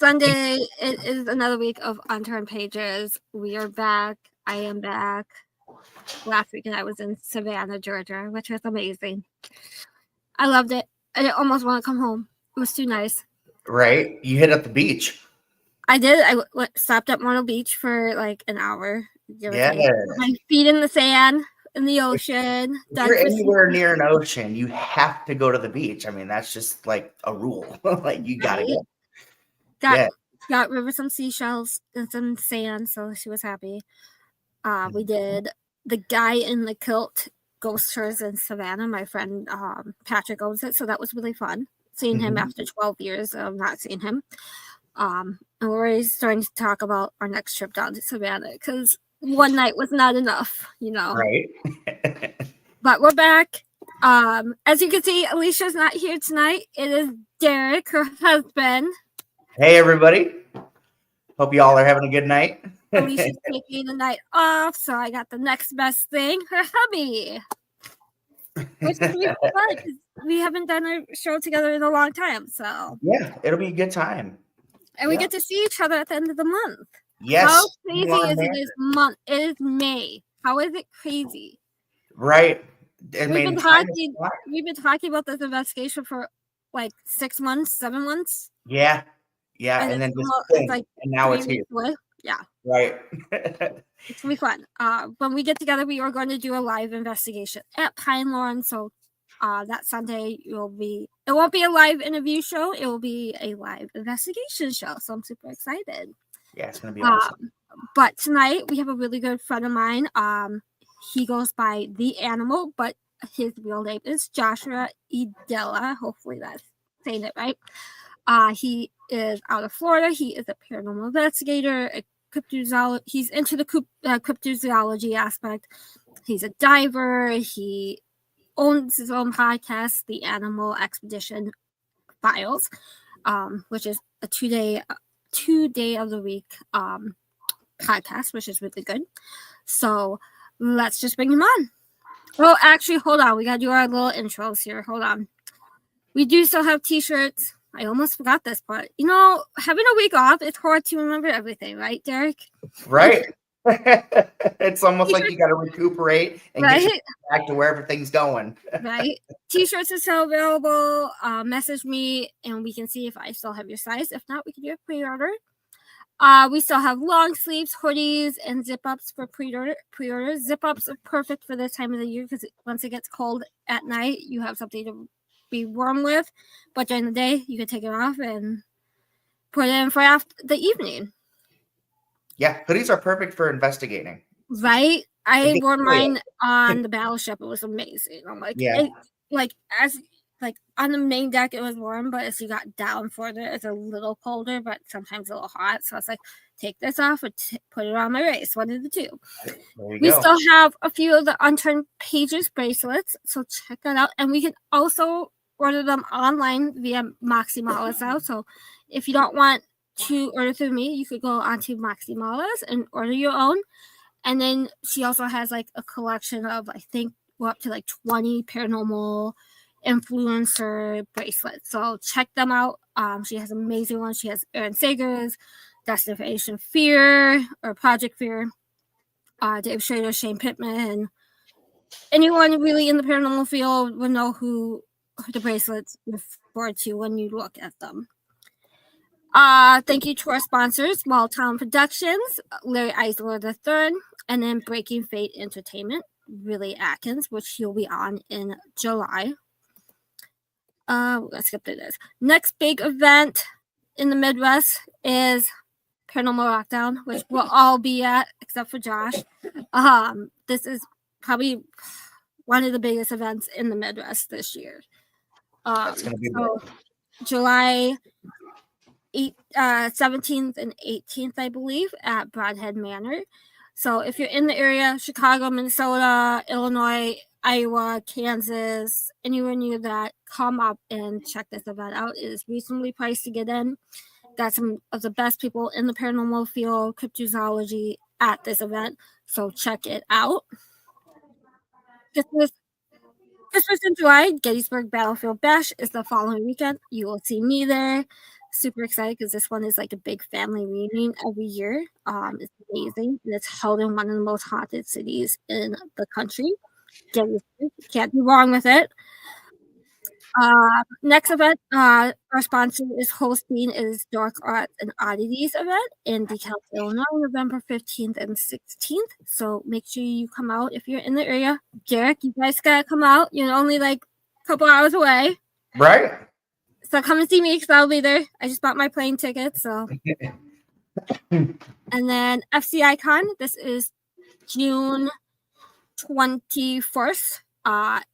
Sunday, it is another week of Unturned Pages. We are back. I am back. Last weekend I was in Savannah, Georgia, which was amazing. I loved it. I almost want to come home. It was too nice. Right? You hit up the beach. I did. I stopped at Myrtle Beach for like an hour. Yeah. My feet in the sand, in the ocean. If you're anywhere near an ocean, you have to go to the beach. I mean, that's just like a rule. Like you gotta go. Got rid of some seashells and some sand, so she was happy. We did the guy in the kilt ghost tours in Savannah. My friend Patrick owns it, so that was really fun. Seeing him after 12 years of not seeing him. And we're already starting to talk about our next trip down to Savannah because one night was not enough, Right. But we're back. As you can see, Alicia's not here tonight. It is Derek, her husband. Hey, everybody. Hope you all are having a good night. Alicia's taking the night off, so I got the next best thing, her hubby. Which is really fun. We haven't done a show together in a long time, so. Yeah, it'll be a good time. And we get to see each other at the end of the month. Yes. How crazy is it this month? It is May. How is it crazy? Right. We've been talking about this investigation for like 6 months, 7 months. Yeah. Yeah. And then it's like and now it's here. Yeah. Right. It's gonna be fun. When we get together, we are going to do a live investigation at Pine Lawn. So that Sunday it won't be a live interview show, it will be a live investigation show. So I'm super excited. Yeah, it's gonna be awesome. But tonight we have a really good friend of mine. He goes by The Animal, but his real name is Joshua Edilla. Hopefully that's saying it right. He is out of Florida. He is a paranormal investigator, a cryptozoologist. He's into the cryptozoology aspect. He's a diver. He owns his own podcast, The Animal Expedition Files, which is a two-day of the week podcast, which is really good. So let's just bring him on. Well, actually, hold on. We got to do our little intros here. Hold on. We do still have t-shirts. I almost forgot this part. Having a week off, it's hard to remember everything, right, Derek? Right. It's almost like you got to recuperate and get back to where everything's going. Right. T-shirts are still available. Message me and we can see if I still have your size. If not, we can do a pre-order. We still have long sleeves, hoodies, and zip-ups for pre-order. Zip-ups are perfect for this time of the year because once it gets cold at night, you have something to be warm with, but during the day you can take it off and put it in for after the evening. Yeah, hoodies are perfect for investigating. Right? I wore mine on the battleship. It was amazing. I'm like, like on the main deck it was warm, but as you got down further, it's a little colder, but sometimes a little hot. So I was like, take this off and put it on my waist. One of the two. We still have a few of the Unturned Pages bracelets, so check that out. And we can also order them online via Moxie Malas now. So if you don't want to order through me, you could go onto Moxie Malas and order your own. And then she also has like a collection of, I think, we're up to like 20 paranormal influencer bracelets. So check them out. She has amazing ones. She has Aaron Sager's, Destination Fear, or Project Fear, Dave Schrader, Shane Pittman. Anyone really in the paranormal field will know who the bracelets refer to when you look at them. Thank you to our sponsors, Small Town Productions, Larry Eisler III, and then Breaking Fate Entertainment, Willie Atkins, which he'll be on in July. Let's skip through this. Next big event in the Midwest is Paranormal Lockdown, which we'll all be at except for Josh. This is probably one of the biggest events in the Midwest this year. That's going to be July 17th and 18th, I believe, at Broadhead Manor. So if you're in the area, Chicago, Minnesota, Illinois, Iowa, Kansas, anywhere near that, come up and check this event out. It is reasonably priced to get in. Got some of the best people in the paranormal field, cryptozoology at this event. So check it out. Christmas in July, Gettysburg Battlefield Bash is the following weekend. You will see me there. super excited because this one is like a big family reunion every year. It's amazing, and it's held in one of the most haunted cities in the country. Can't do wrong with it. Next event, our sponsor is hosting is Dark Arts and Oddities event in DeKalb, Illinois, November 15th and 16th. So make sure you come out if you're in the area. Derek, you guys gotta come out. You're only like a couple hours away. Right. So come and see me because I'll be there. I just bought my plane ticket. So, and then FC Icon. This is June 21st.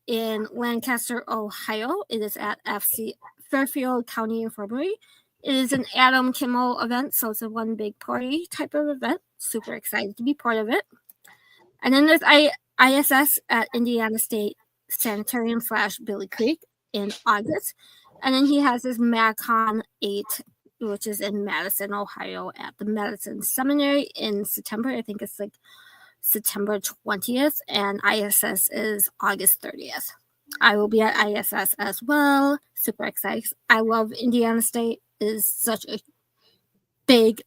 In Lancaster, Ohio. It is at FC Fairfield County Infirmary. It is an Adam Kimmel event, so it's a one big party type of event. Super excited to be part of it. And then there's ISS at Indiana State Sanitarium / Billy Creek in August. And then he has his MadCon 8, which is in Madison, Ohio at the Madison Seminary in September. I think it's like September 20th, and ISS is August 30th. I will be at ISS as well. Super excited. I love Indiana State. It is such a big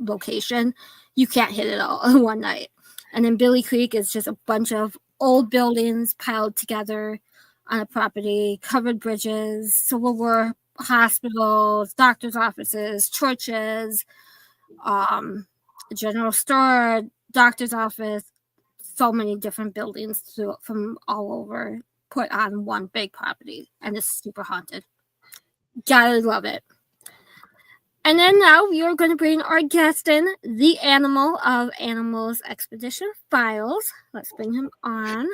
location. You can't hit it all in one night. And then Billy Creek is just a bunch of old buildings piled together on a property, covered bridges, Civil War hospitals, doctor's offices, churches, general store, doctor's office, so many different buildings from all over put on one big property, and it's super haunted. Gotta love it. And then now we are going to bring our guest in, the animal of Animals Expedition Files. Let's bring him on.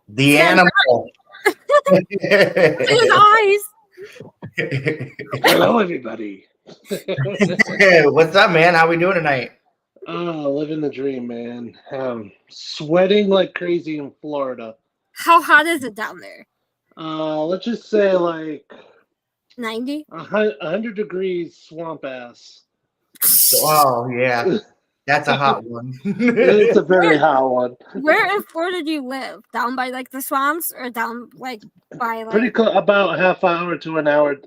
The animal. His eyes. Hello, everybody. What's up, man? How we doing tonight? Living the dream, man. Sweating like crazy in Florida. How hot is it down there? Let's just say like 90? 100 degrees swamp ass. Oh, yeah. That's a hot one. It's a very hot one. Where in Florida do you live? Down by like the swamps or down like by like... Pretty close, about half hour to an hour,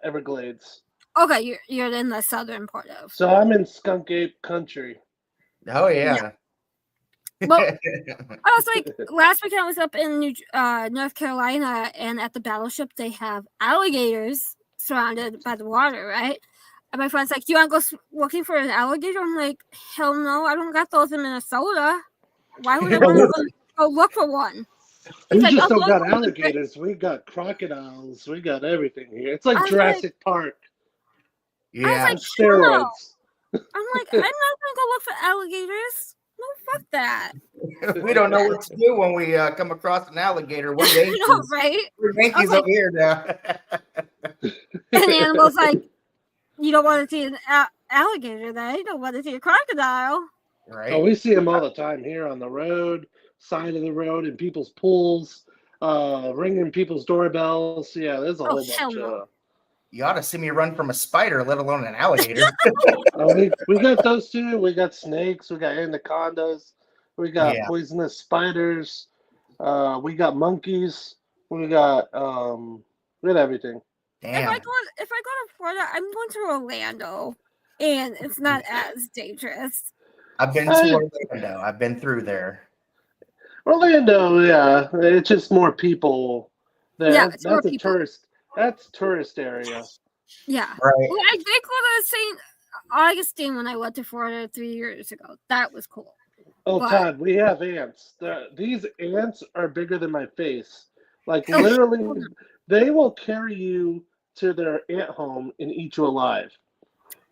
Everglades. Okay, you're in the southern part of. So I'm in Skunk Ape country. Oh, yeah. Well, I was like, last weekend I was up in North Carolina, and at the battleship they have alligators surrounded by the water, right? And my friend's like, "You want to go looking for an alligator?" I'm like, "Hell no, I don't got those in Minnesota. Why would I want to go look for one?" We just don't got alligators. We got crocodiles. We got everything here. It's like Jurassic Park. Yeah. I was like, steroids. I'm like, I'm not gonna go look for alligators. No, fuck that. We don't know what to do when we come across an alligator. We're Yankees. I know, right? We're Yankees over here now. And the animal's like, you don't want to see an alligator, then you don't want to see a crocodile. Right. Oh, we see them all the time here on the road, side of the road, in people's pools, ringing people's doorbells. Yeah, there's a whole bunch of. You ought to see me run from a spider, let alone an alligator. We got those too. We got snakes. We got anacondas. We got poisonous spiders. We got monkeys. We got everything. Damn. If I go to Florida, I'm going to Orlando, and it's not as dangerous. I've been to Orlando. I've been through there. Orlando, yeah, it's just more people there. Yeah, that's a people. Tourist. That's tourist area. Yeah. Right. Well, I did go to St. Augustine when I went to Florida 3 years ago. That was cool. Oh, Todd, we have ants. These ants are bigger than my face. Like, literally, they will carry you to their ant home and eat you alive.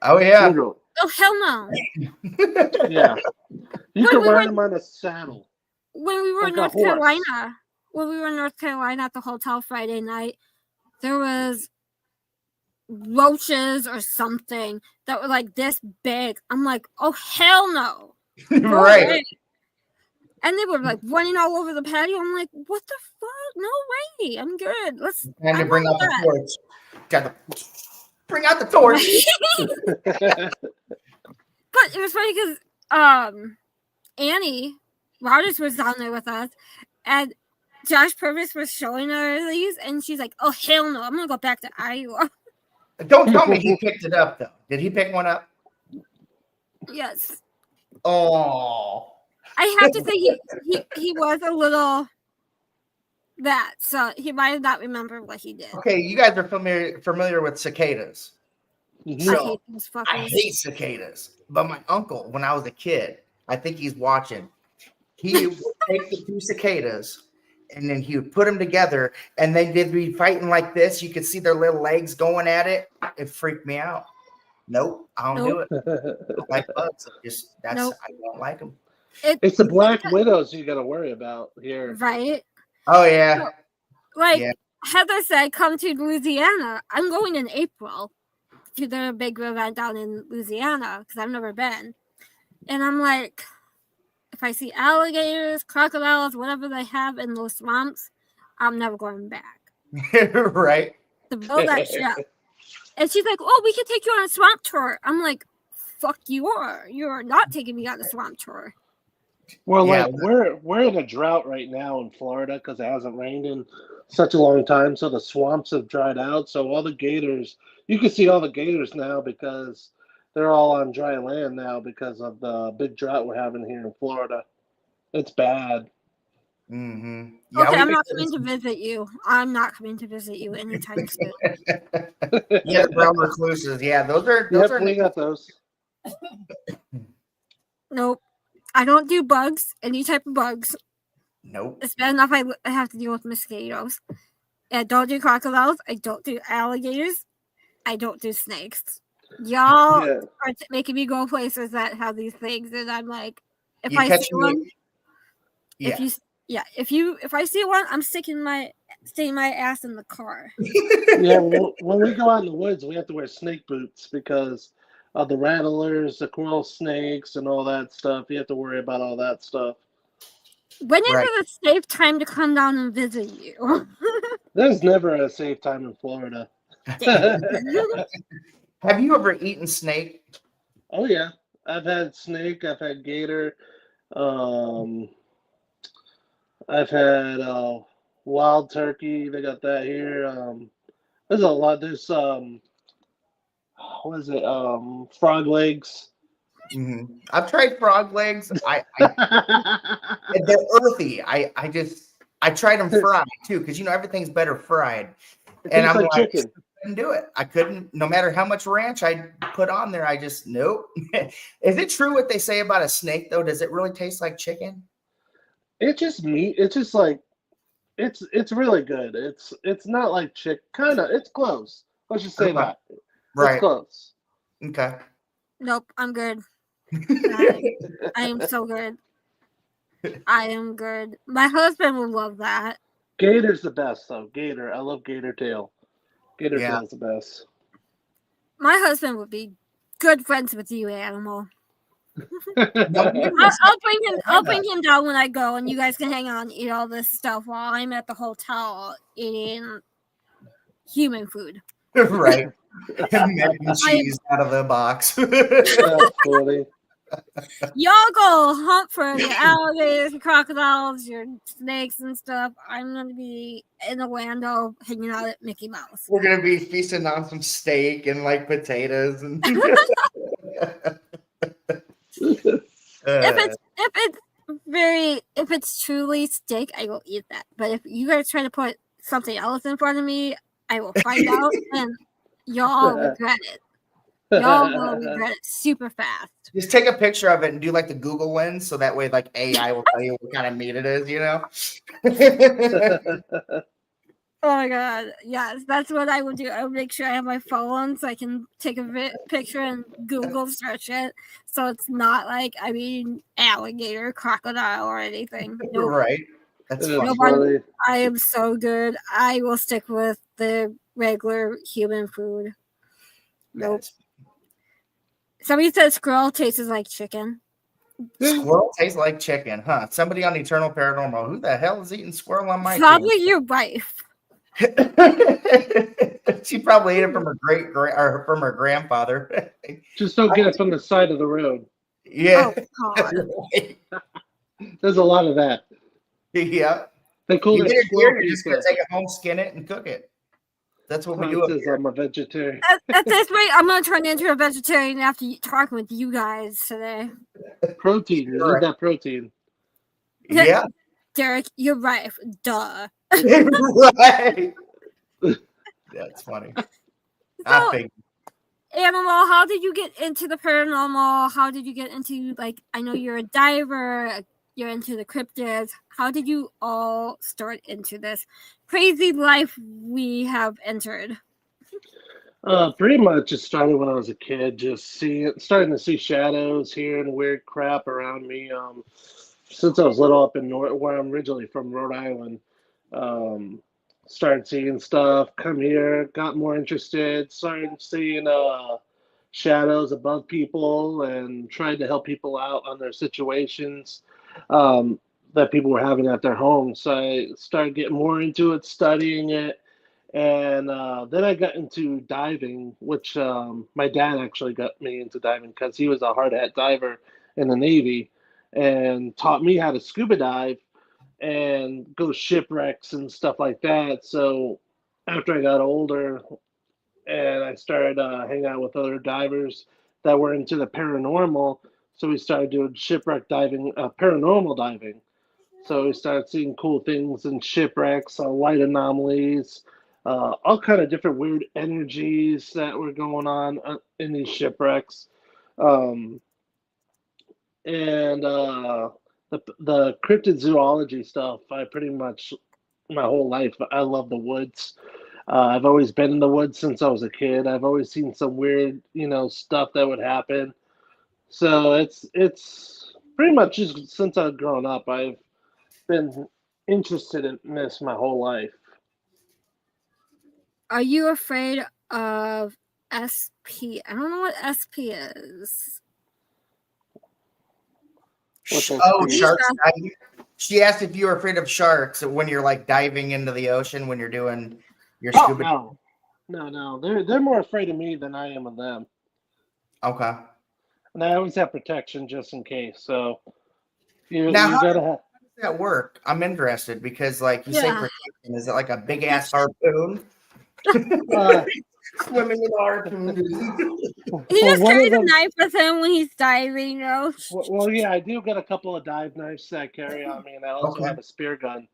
Oh, yeah. Literally. Oh, hell no. Yeah. You can ride them on a saddle. When we were in North Carolina at the hotel Friday night, there was roaches or something that were like this big. I'm like, oh, hell no. Right. Way. And they were like running all over the patio. I'm like, what the fuck? No way. I'm good. Time to bring out the torch. Bring out the torch. But it was funny because Annie Rogers was down there with us, and Josh Purvis was showing her these, and she's like, "Oh hell no, I'm gonna go back to Iowa." Don't tell me he picked it up though. Did he pick one up? Yes. Oh. I have to say he was a little that, so he might have not remembered what he did. Okay, you guys are familiar with cicadas. So, I hate cicadas. But my uncle, when I was a kid, I think he's watching. He would take the 2 cicadas and then he would put them together, and they'd be fighting like this. You could see their little legs going at it. It freaked me out. Nope, I don't do it. I don't like bugs. I don't like them. It's the black widows you got to worry about here, right? Oh yeah. Heather said, "Come to Louisiana." I'm going in April to the big event down in Louisiana because I've never been, and I'm like, if I see alligators, crocodiles, whatever they have in those swamps, I'm never going back. Right. To build that shit. And she's like, "Oh, we can take you on a swamp tour." I'm like, "Fuck you are. You are not taking me on a swamp tour." Well, like we're in a drought right now in Florida because it hasn't rained in such a long time, so the swamps have dried out. So all the gators, you can see all the gators now because they're all on dry land now because of the big drought we're having here in Florida. It's bad. Mm-hmm. Yeah, okay, I'm not coming to visit you. I'm not coming to visit you anytime soon. Yeah, brown recluses. Yeah, those are. We got those. Nope. I don't do bugs, any type of bugs. Nope. It's bad enough I have to deal with mosquitoes. I don't do crocodiles. I don't do alligators. I don't do snakes. Y'all are making me go places that have these things, and I'm like, if I see one, if I see one, I'm staying my ass in the car. Yeah, when we go out in the woods, we have to wear snake boots because of the rattlers, the coral snakes, and all that stuff. You have to worry about all that stuff. When is it a safe time to come down and visit you? There's never a safe time in Florida. Have you ever eaten snake? Oh yeah, I've had snake. I've had gator. I've had wild turkey. They got that here. There's a lot. There's what is it? Frog legs. Mm-hmm. I've tried frog legs. They're earthy. I tried them fried too because everything's better fried. And I'm like, chicken. I couldn't do it. I couldn't. No matter how much ranch I put on there, I just nope. Is it true what they say about a snake though? Does it really taste like chicken? It's just meat. It's just like it's really good. It's not like chicken. Kind of. It's close. Let's just say that. Right. It's close. Okay. Nope, I'm good. I am so good. I am good. My husband would love that. Gator's the best, though. Gator. I love gator tail. Gator tail's the best. My husband would be good friends with you, Animal. I'll bring him down when I go, and you guys can hang out and eat all this stuff while I'm at the hotel eating human food. Right. Mac and cheese out of the box. That's funny. Y'all go hunt for your alligators and crocodiles, your snakes and stuff. I'm going to be in Orlando hanging out at Mickey Mouse. We're going to be feasting on some steak and like potatoes. And if it's truly steak, I will eat that. But if you guys try to put something else in front of me, I will find out and y'all regret it. Y'all will regret it super fast. Just take a picture of it and do like the Google lens so that way like AI will tell you what kind of meat it is, Oh my god, yes, that's what I would do. I would make sure I have my phone so I can take a picture and Google search it, so it's not like alligator, crocodile, or anything. Nope. Right. That's funny. I am so good. I will stick with the regular human food. Nope. Somebody said squirrel tastes like chicken. Squirrel tastes like chicken, huh? Somebody on Eternal Paranormal. Who the hell is eating squirrel on my Probably your wife. She probably ate it from her from her grandfather. Just don't get it from the side of the road. Yeah. Oh, God. There's a lot of that. Yeah. They call you it get a squirrel deer, you're just gonna pizza. take it home, skin it, and cook it. That's what we do. I'm a vegetarian. At this rate, I'm gonna turn into a vegetarian after talking with you guys today. Protein, you need that protein. Yeah, Derek, you're right. Duh. Right. That's funny. I think. Animal, how did you get into the paranormal? How did you get into, like, I know you're a diver, you're into the cryptids. How did you all start into this crazy life we have entered? Pretty much it started when I was a kid, just starting to see shadows, hearing weird crap around me. Since I was little up in where I'm originally from, Rhode Island, started seeing stuff, come here, got more interested, started seeing shadows above people and tried to help people out on their situations that people were having at their homes. So I started getting more into it, studying it. And then I got into diving, which my dad actually got me into diving because he was a hard hat diver in the Navy and taught me how to scuba dive and go shipwrecks and stuff like that. So after I got older and I started hanging out with other divers that were into the paranormal, so we started doing shipwreck diving, paranormal diving. So we started seeing cool things in shipwrecks, light anomalies, all kind of different weird energies that were going on in these shipwrecks. Um, and the cryptozoology stuff, I pretty much my whole life, I love the woods. I've always been in the woods since I was a kid. I've always seen some weird, stuff that would happen. So it's pretty much just since I've grown up, I've been interested in this my whole life. Are you afraid of SP? I don't know what SP is. Oh, sharks. She asked if you were afraid of sharks when you're like diving into the ocean when you're doing your scuba. No. They're more afraid of me than I am of them. Okay. And I always have protection just in case. So you gotta have. How does that work? I'm interested because, like you say, protection. Is it like a big ass harpoon? Swimming with a harpoon. He just carries a knife with him when he's diving, Well, yeah, I do get a couple of dive knives that I carry on me, and I also have a spear gun.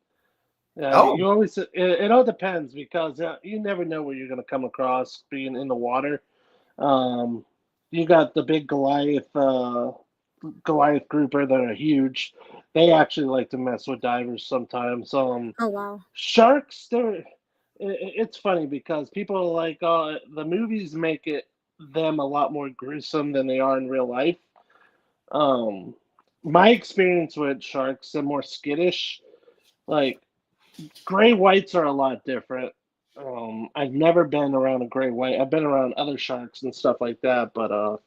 You always it all depends because you never know what you're going to come across being in the water. You got the big Goliath grouper that are huge. They actually like to mess with divers sometimes. Oh wow! Sharks, it's funny because people are like, the movies make them a lot more gruesome than they are in real life. My experience with sharks, they're more skittish. Like gray whites are a lot different. I've never been around a gray white. I've been around other sharks and stuff like that, but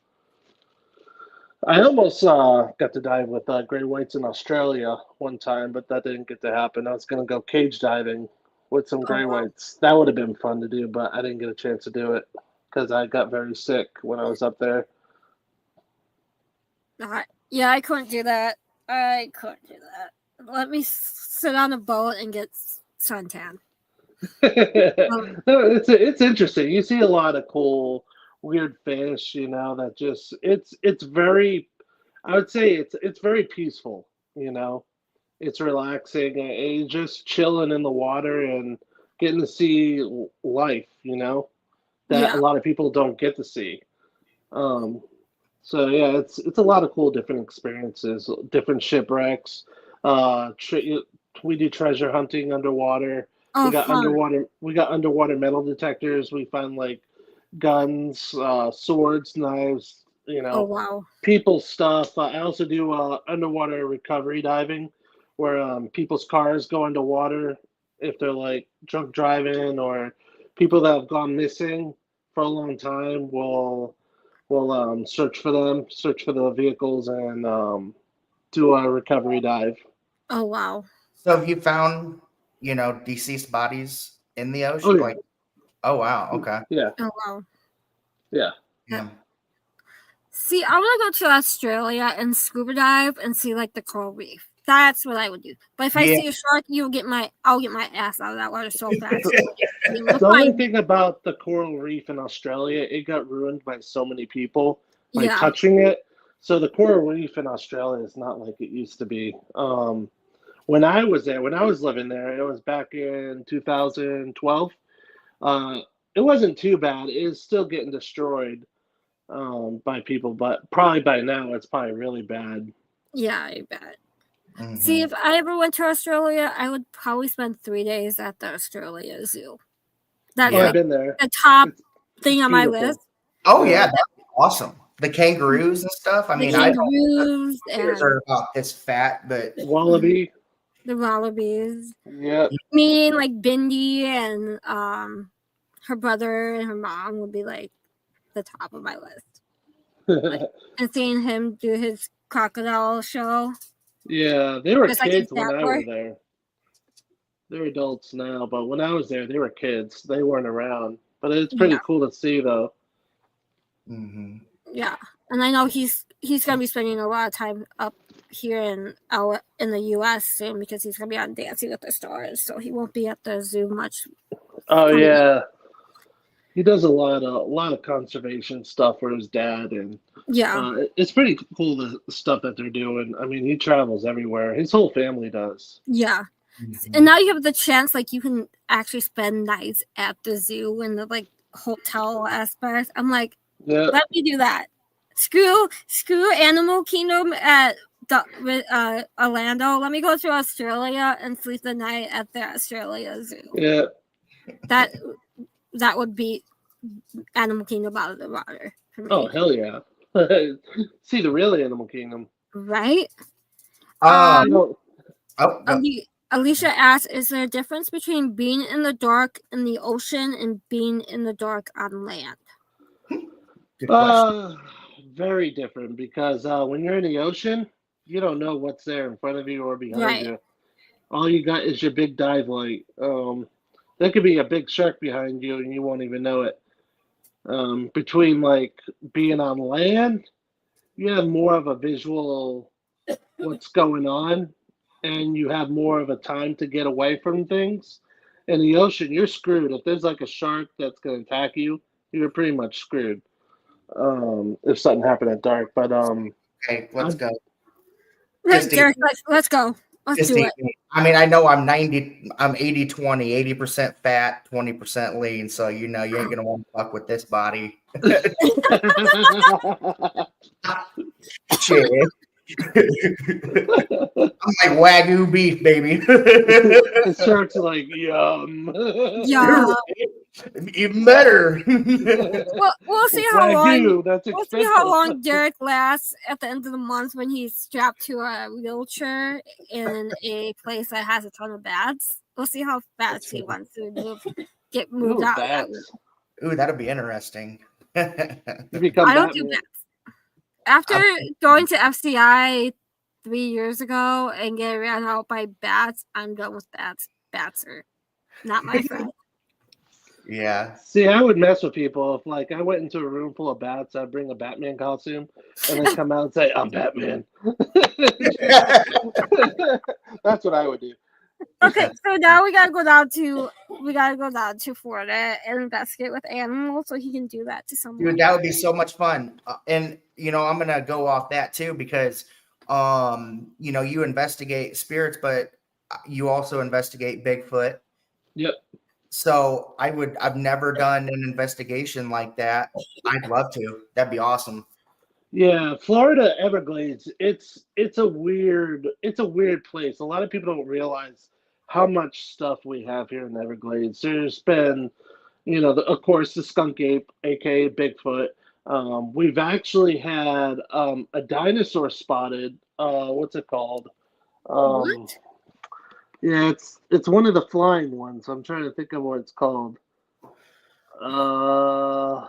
I almost got to dive with gray whites in Australia one time, but that didn't get to happen. I was going to go cage diving with some gray whites. That would have been fun to do, but I didn't get a chance to do it because I got very sick when I was up there. Yeah, I couldn't do that. Let me sit on a boat and get suntan. It's interesting. You see a lot of cool, weird fish. That just it's very. I would say it's very peaceful. It's relaxing. And just chilling in the water and getting to see life. That a lot of people don't get to see. So yeah, it's a lot of cool different experiences, different shipwrecks. We do treasure hunting underwater. We got underwater metal detectors. We find like guns, swords, knives. People's stuff. I also do underwater recovery diving, where people's cars go underwater if they're like drunk driving or people that have gone missing for a long time. We'll search for them, search for the vehicles, and do a recovery dive. Oh wow! So have you found, deceased bodies in the ocean? Oh wow, okay. Yeah. Oh wow. Yeah. See, I want to go to Australia and scuba dive and see like the coral reef. That's what I would do. But if I see a shark, I'll get my ass out of that water so fast. The only thing about the coral reef in Australia, it got ruined by so many people by touching it. So the coral reef in Australia is not like it used to be. When I was there, when I was living there, it was back in 2012. It wasn't too bad. It was still getting destroyed by people, but probably by now it's probably really bad. Yeah, I bet. Mm-hmm. See, if I ever went to Australia, I would probably spend 3 days at the Australia Zoo. That's I've been there. The top thing on my list. Oh yeah, that's awesome. The kangaroos and stuff. I mean, kangaroos are about this fat, but the wallabies. Yeah. Me and like Bindi and her brother and her mom would be like the top of my list. And seeing him do his crocodile show. Yeah, they were kids when I was there. They're adults now, but when I was there, they were kids. They weren't around. But it's pretty cool to see, though. Mm-hmm. Yeah, and I know he's gonna be spending a lot of time up here in the U.S. soon because he's gonna be on Dancing with the Stars, so he won't be at the zoo much. Oh yeah, he does a lot of conservation stuff for his dad, and it's pretty cool the stuff that they're doing. I mean, he travels everywhere. His whole family does. Yeah, and now you have the chance, like you can actually spend nights at the zoo and the like hotel aspect. I'm like, let me do that. Screw Animal Kingdom at Orlando. Let me go to Australia and sleep the night at the Australia Zoo. Yeah, that would be Animal Kingdom out of the water. Oh hell yeah! See the real Animal Kingdom, right? Alicia asks, "Is there a difference between being in the dark in the ocean and being in the dark on land?" Good question. Very different because when you're in the ocean, you don't know what's there in front of you or behind you. All you got is your big dive light. There could be a big shark behind you and you won't even know it. Between like being on land, you have more of a visual what's going on, and you have more of a time to get away from things. In the ocean, you're screwed. If there's like a shark that's going to attack you, you're pretty much screwed. If something happened at dark, but okay, let's go. Derek, let's go. Let's do it. I mean, I know I'm 80-20, 80% fat, 20% lean, so you know you ain't gonna want to fuck with this body. Shit. I'm like Wagyu beef, baby. It starts like yum. Yeah. Even better. We'll see how long. We'll see how long Derek lasts at the end of the month when he's strapped to a wheelchair in a place that has a ton of bats. We'll see how fast he wants to get moved out. Ooh, that'll be interesting. I don't do bats. After going to FCI 3 years ago and getting ran out by bats, I'm done with bats. Bats are not my friend. Yeah. See, I would mess with people if, like, I went into a room full of bats. I'd bring a Batman costume, and they come out and say, "I'm Batman." That's what I would do. Okay, so now we gotta go down to Florida and investigate with animals, so he can do that to someone. Dude, that would be so much fun. And you know, I'm gonna go off that too because, you know, you investigate spirits, but you also investigate Bigfoot. Yep. So I've never done an investigation like that. I'd love to. That'd be awesome. Yeah, Florida Everglades, it's a weird place. A lot of people don't realize how much stuff we have here in the Everglades. There's been, you know, of course, the skunk ape, aka Bigfoot. We've actually had a dinosaur spotted. What's it called? What? Yeah, it's one of the flying ones. I'm trying to think of what it's called. I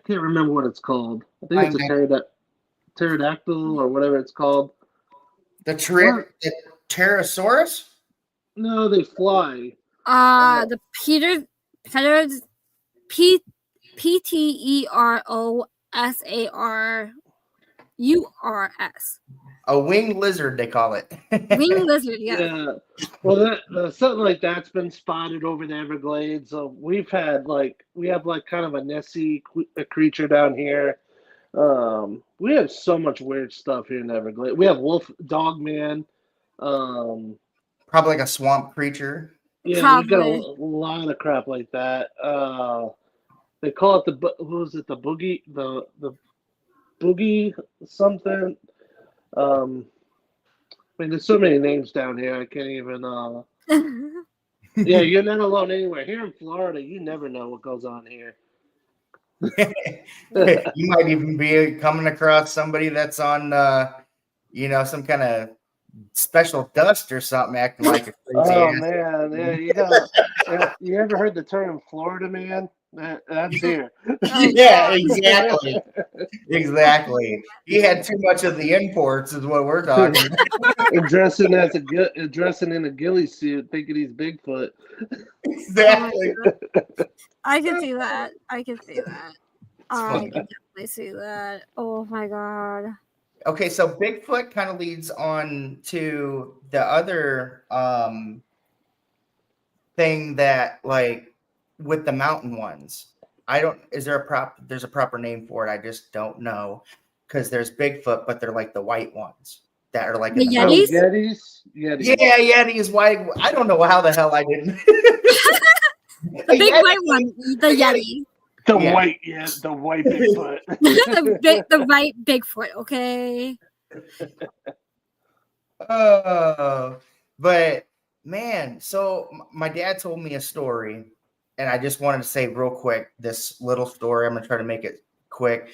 can't remember what it's called. I think it's a pterodactyl or whatever it's called. The pterosaurus? No, they fly. The PTEROSAUR. URS. A winged lizard, they call it. Winged lizard, yeah. Well, something like that's been spotted over the Everglades. We have kind of a Nessie creature down here. We have so much weird stuff here in the Everglades. We have wolf dog man. Probably like a swamp creature. Yeah, Probably. we got a lot of crap like that. They call it the boogie, the boogie something. I mean, there's so many names down here. I can't even. Yeah, you're not alone anywhere. Here in Florida, you never know what goes on here. You might even be coming across somebody that's on, some kind of special dust or something, acting like a crazy ass. Man, you ever heard the term Florida man? That's here. Yeah, exactly. Exactly. He had too much of the imports, is what we're talking about. dressing in a ghillie suit, thinking he's Bigfoot. Exactly. I can see that. I can definitely see that. Oh my god. Okay, so Bigfoot kind of leads on to the other thing that, like, with the mountain ones. There's a proper name for it. I just don't know, because there's Bigfoot, but they're like the white ones that are like the Yetis. Yetis. Yeah, Yetis. White. I don't know how the hell I didn't. The big white one, the Yeti. The white Bigfoot. the white Bigfoot. Okay. But man, so my dad told me a story, and I just wanted to say real quick this little story. I'm gonna try to make it quick.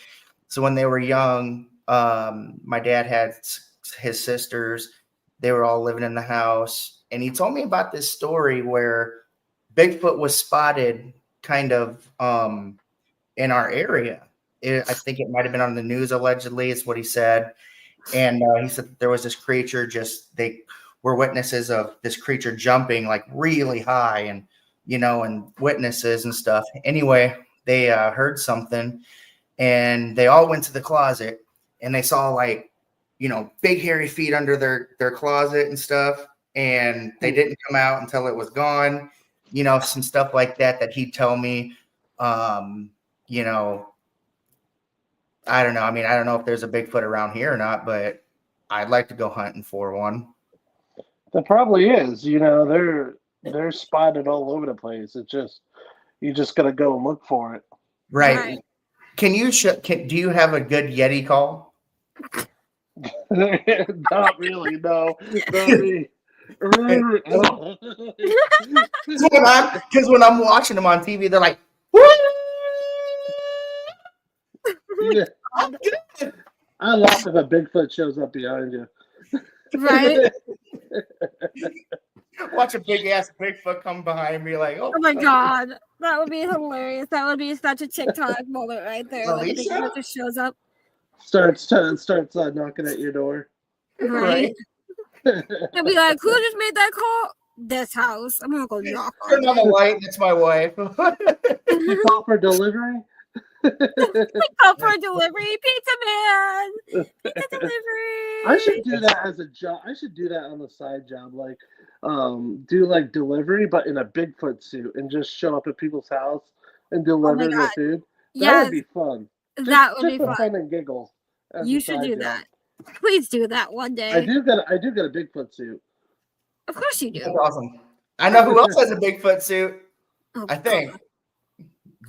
So when they were young, my dad had his sisters. They were all living in the house, and he told me about this story where Bigfoot was spotted kind of in our area. I think it might have been on the news, allegedly, is what he said. And he said there was this creature, they were witnesses of this creature jumping like really high, and and witnesses and stuff. Anyway, they heard something, and they all went to the closet, and they saw big hairy feet under their closet and stuff, and they didn't come out until it was gone. Some stuff like that he'd tell me. I don't know. I mean, I don't know if there's a Bigfoot around here or not, but I'd like to go hunting for one. There probably is. They're spotted all over the place. It's just you just gotta go and look for it. Right. Can you do you have a good Yeti call? Not really. No. Not me. Because when I'm watching them on TV, they're like, woo! Yeah. I laugh if a Bigfoot shows up behind you. Right? Watch a big ass Bigfoot come behind me, like, oh my god, that would be hilarious. That would be such a TikTok moment right there. Like a Bigfoot just shows up, starts knocking at your door. Right? And be like, who just made that call? This house. I'm gonna go knock on. Turn on the light. It's my wife. You call for delivery? Call for delivery, pizza man. Pizza delivery. I should do that as a job. I should do that on the side job, like do like delivery, but in a Bigfoot suit, and just show up at people's house and deliver their food. That would be fun. That would be fun. Fun and giggle. You should do that. Please do that one day. I do get a Bigfoot suit. Of course you do. That's awesome. I know who else has a Bigfoot suit. I think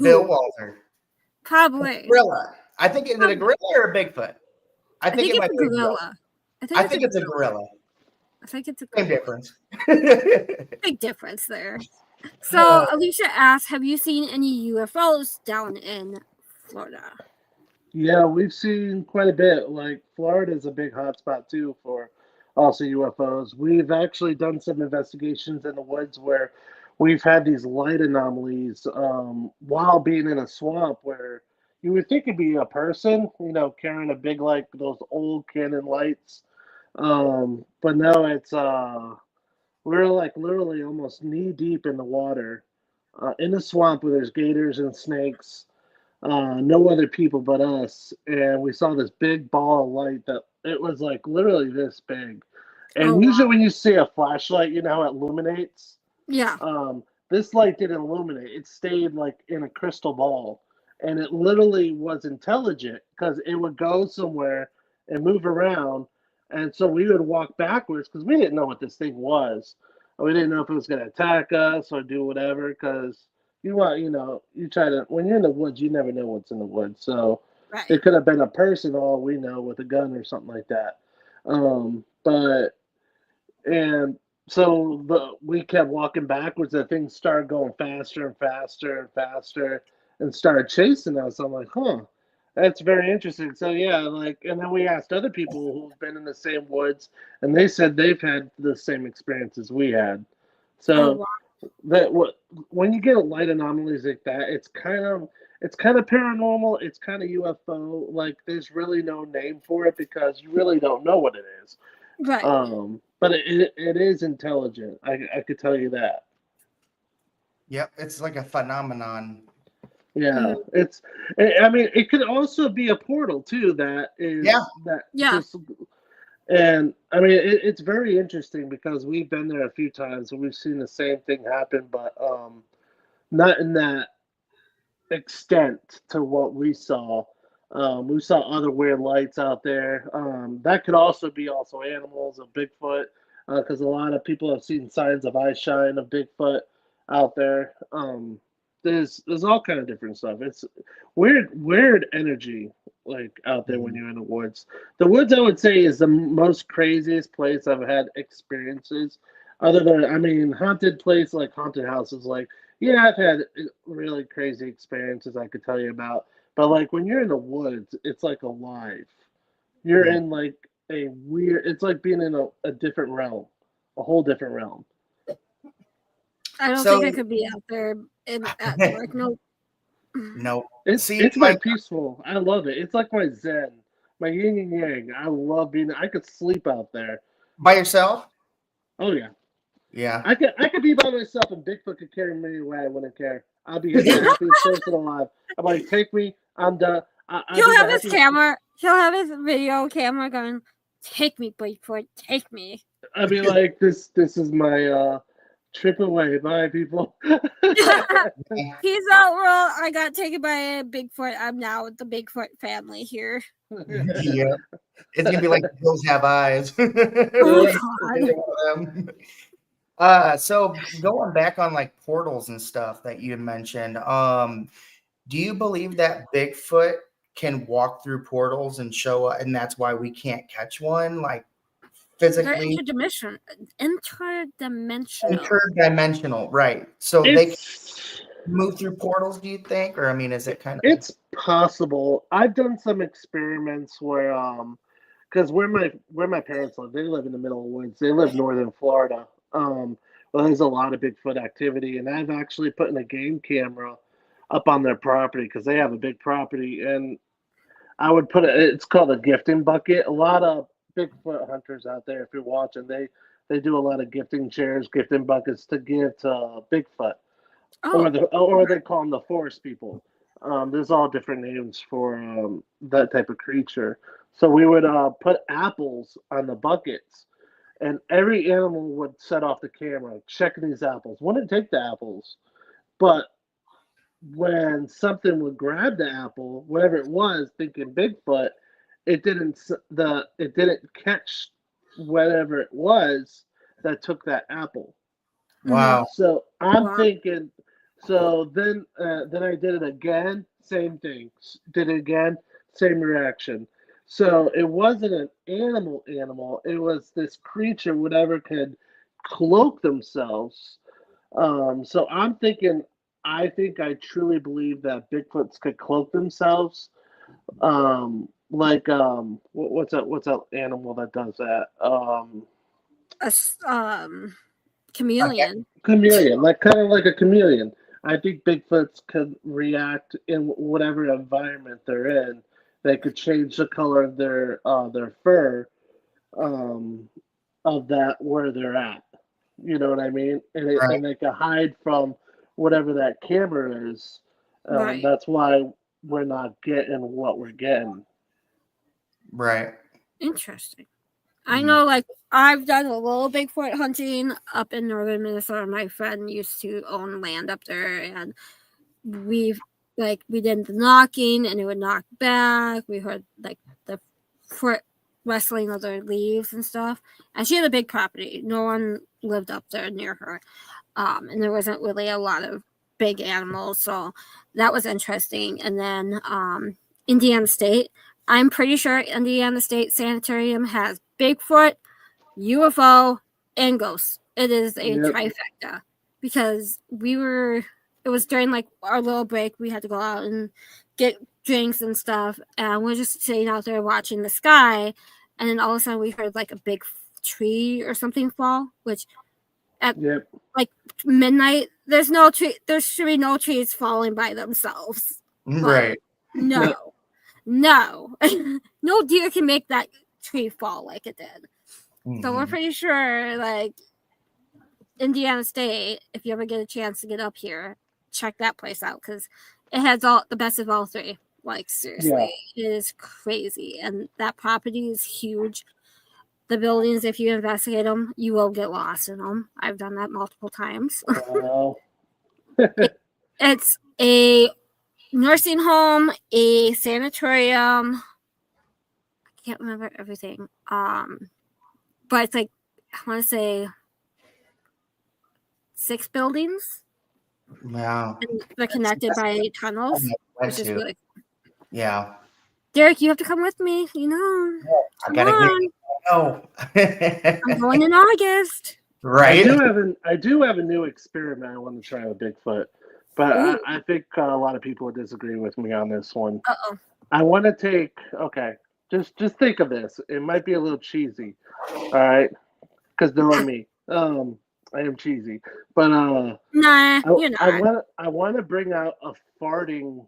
Bill Walter. Probably. Gorilla. I think is it a gorilla or a Bigfoot? I think it might be a gorilla. I think it's a gorilla. I think it's a same difference. Big difference there. So Alisha asked, have you seen any UFOs down in Florida? Yeah, we've seen quite a bit. Like Florida is a big hotspot too for also UFOs. We've actually done some investigations in the woods where we've had these light anomalies while being in a swamp where you would think it'd be a person, carrying a big, like those old Canon lights. But no, it's we're like literally almost knee deep in the water in the swamp where there's gators and snakes. no other people but us, and we saw this big ball of light that it was like literally this big. And usually when you see a flashlight, you know how it illuminates? Yeah. This light didn't illuminate. It stayed like in a crystal ball. And it literally was intelligent because it would go somewhere and move around. And so we would walk backwards because we didn't know what this thing was. We didn't know if it was going to attack us or do whatever because you try to, when you're in the woods, you never know what's in the woods. So it could have been a person, all we know, with a gun or something like that. So we kept walking backwards. The thing started going faster and faster and faster and started chasing us. I'm like, that's very interesting. So yeah, and then we asked other people who've been in the same woods, and they said they've had the same experiences we had. So when you get light anomalies like that, it's kind of paranormal. It's kind of UFO. Like there's really no name for it because you really don't know what it is. Right. But it is intelligent. I could tell you that. Yep, it's like a phenomenon. Yeah, it could also be a portal too. And I mean, it's very interesting because we've been there a few times and we've seen the same thing happen, but not in that extent to what we saw. We saw other weird lights out there. That could also be animals of Bigfoot, because a lot of people have seen signs of eye shine of Bigfoot out there. There's all kind of different stuff. It's weird energy like out there when you're in the woods. The woods, I would say, is the most craziest place I've had experiences. Other than, haunted place like haunted houses, yeah, I've had really crazy experiences I could tell you about. But like when you're in the woods, it's like alive. You're in like a weird. It's like being in a different realm, a whole different realm. I don't think I could be out there at dark. No. No. It's my peaceful. I love it. It's like my zen, my yin and yang. I love being. I could sleep out there. By yourself? Oh yeah. Yeah. I could be by myself and Bigfoot could carry me away. I wouldn't care. I'll be the happiest person alive. I'm like, take me. I'm done. He'll have his camera. He'll have his video camera going. Take me, Bigfoot. Take me. I'll be like, this is my trip away. Bye, people. Peace out, world. I got taken by a Bigfoot. I'm now with the Bigfoot family here. Yeah. It's going to be like Hills Have Eyes. So going back on like portals and stuff that you had mentioned, do you believe that Bigfoot can walk through portals and show up, and that's why we can't catch one, like physically? They're interdimensional. Interdimensional, right? So they can move through portals, do you think? Or is it kind of? It's possible. I've done some experiments where, because where my parents live, they live in the middle of the woods. They live northern Florida. Well, there's a lot of Bigfoot activity, and I've actually put in a game camera up on their property because they have a big property, and I would put it's called a gifting bucket. A lot of Bigfoot hunters out there, if you're watching, they do a lot of gifting chairs, gifting buckets to give to Bigfoot, or they call them the forest people. There's all different names for that type of creature. So we would put apples on the buckets. And every animal would set off the camera, checking these apples. Wouldn't take the apples, but when something would grab the apple, whatever it was, thinking Bigfoot, it didn't catch whatever it was that took that apple. Wow. So I'm thinking. So then I did it again, same thing. Did it again, same reaction. So it wasn't an animal. It was this creature, whatever could cloak themselves. So I'm thinking, I truly believe that Bigfoots could cloak themselves. What's that animal that does that? Chameleon. Chameleon, kind of like a chameleon. I think Bigfoots could react in whatever environment they're in. They could change the color of their fur, of that where they're at. You know what I mean? And and they could hide from whatever that camera is. Right. That's why we're not getting what we're getting. Right. Interesting. I know, like, I've done a little Bigfoot hunting up in northern Minnesota. My friend used to own land up there, and we did the knocking, and it would knock back. We heard, like, the foot rustling of their leaves and stuff. And she had a big property. No one lived up there near her. And there wasn't really a lot of big animals, so that was interesting. And then Indiana State. I'm pretty sure Indiana State Sanitarium has Bigfoot, UFO, and ghosts. It is a trifecta because it was during like our little break. We had to go out and get drinks and stuff, and we're just sitting out there watching the sky, and then all of a sudden we heard like a big tree or something fall, which at like midnight, there should be no trees falling by themselves. Right. No. No deer can make that tree fall like it did. So we're pretty sure, like, Indiana State, if you ever get a chance to get up here, check that place out because it has all the best of all three. Like, seriously, it is crazy. And that property is huge. The buildings, if you investigate them, you will get lost in them. I've done that multiple times. It's a nursing home, a sanatorium. I can't remember everything. But it's like, I want to say 6 buildings. Wow. And they're connected by tunnels, which is really cool. Yeah. Derek, you have to come with me. You know. I gotta go. I'm going in August. Right. I do have a new experiment I want to try with Bigfoot, but I think a lot of people would disagree with me on this one. I want to take just think of this. It might be a little cheesy, all right? Because knowing me, I am cheesy, but nah, you're not. I want to bring out a farting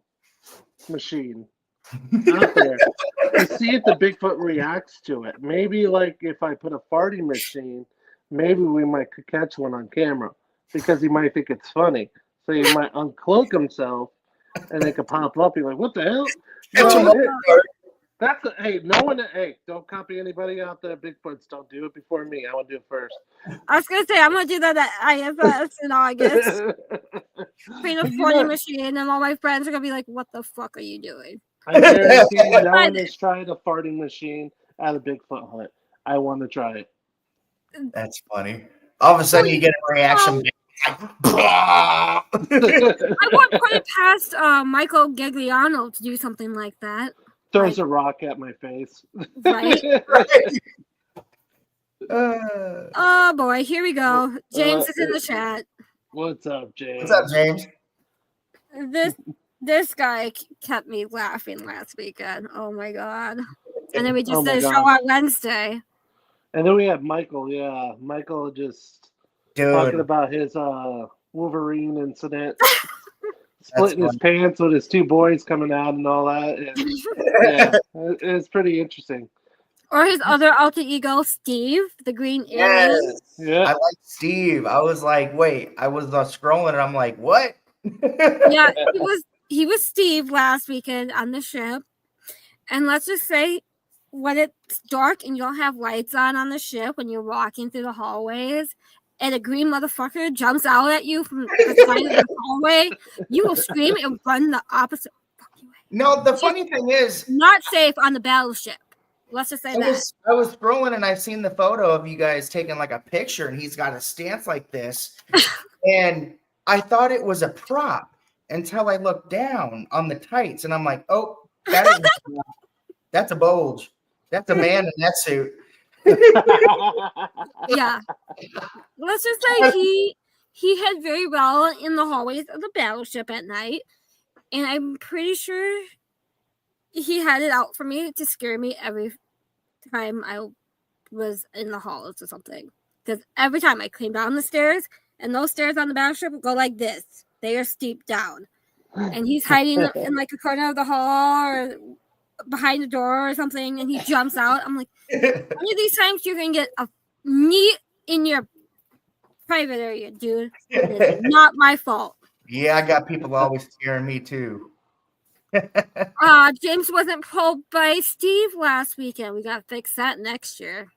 machine out there to see if the Bigfoot reacts to it. Maybe like if I put a farting machine, maybe we might catch one on camera because he might think it's funny. So he might uncloak himself and they could pop up. You're like, what the hell? Don't copy anybody out there. Bigfoots, don't do it before me. I want to do it first. I was gonna say I'm gonna do that at IFS in August. Bring a farting machine, and all my friends are gonna be like, "What the fuck are you doing?" I guarantee no one has tried a farting machine at a Bigfoot hunt. I want to try it. That's funny. All of a sudden, you get a reaction. I won't put it past Michael Gagliano to do something like that. Throws a rock at my face. Right. Oh boy, here we go. James is in the chat. What's up, James? What's up, James? This guy kept me laughing last weekend. Oh my god! And then we just did a show on Wednesday. And then we had Michael. Yeah, Michael just talking about his Wolverine incident. Splitting his pants with his 2 boys coming out and all that. And, it's pretty interesting. Or his other alter ego, Steve, the green alien. Yeah, I like Steve. I was like, wait, I was scrolling and I'm like, what? Yeah, he was Steve last weekend on the ship. And let's just say when it's dark and you don't have lights on the ship when you're walking through the hallways, and a green motherfucker jumps out at you from the side of the hallway, you will scream and run the opposite fucking way. No, the funny thing is, not safe on the battleship. Let's just say I was scrolling and I've seen the photo of you guys taking like a picture, and he's got a stance like this, and I thought it was a prop until I looked down on the tights, and I'm like, oh, that's a bulge. That's a man in that suit. Yeah, let's just say he hid very well in the hallways of the battleship at night, and I'm pretty sure he had it out for me to scare me every time I was in the halls or something. Because every time I came down the stairs, and those stairs on the battleship go like this, they are steep down, and he's hiding in like a corner of the hall or behind the door or something, and he jumps out. I'm like, one of these times you're gonna get a knee in your private area, dude. It is not my fault. Yeah, I got people always scaring me too. James wasn't pulled by Steve last weekend. We got to fix that next year.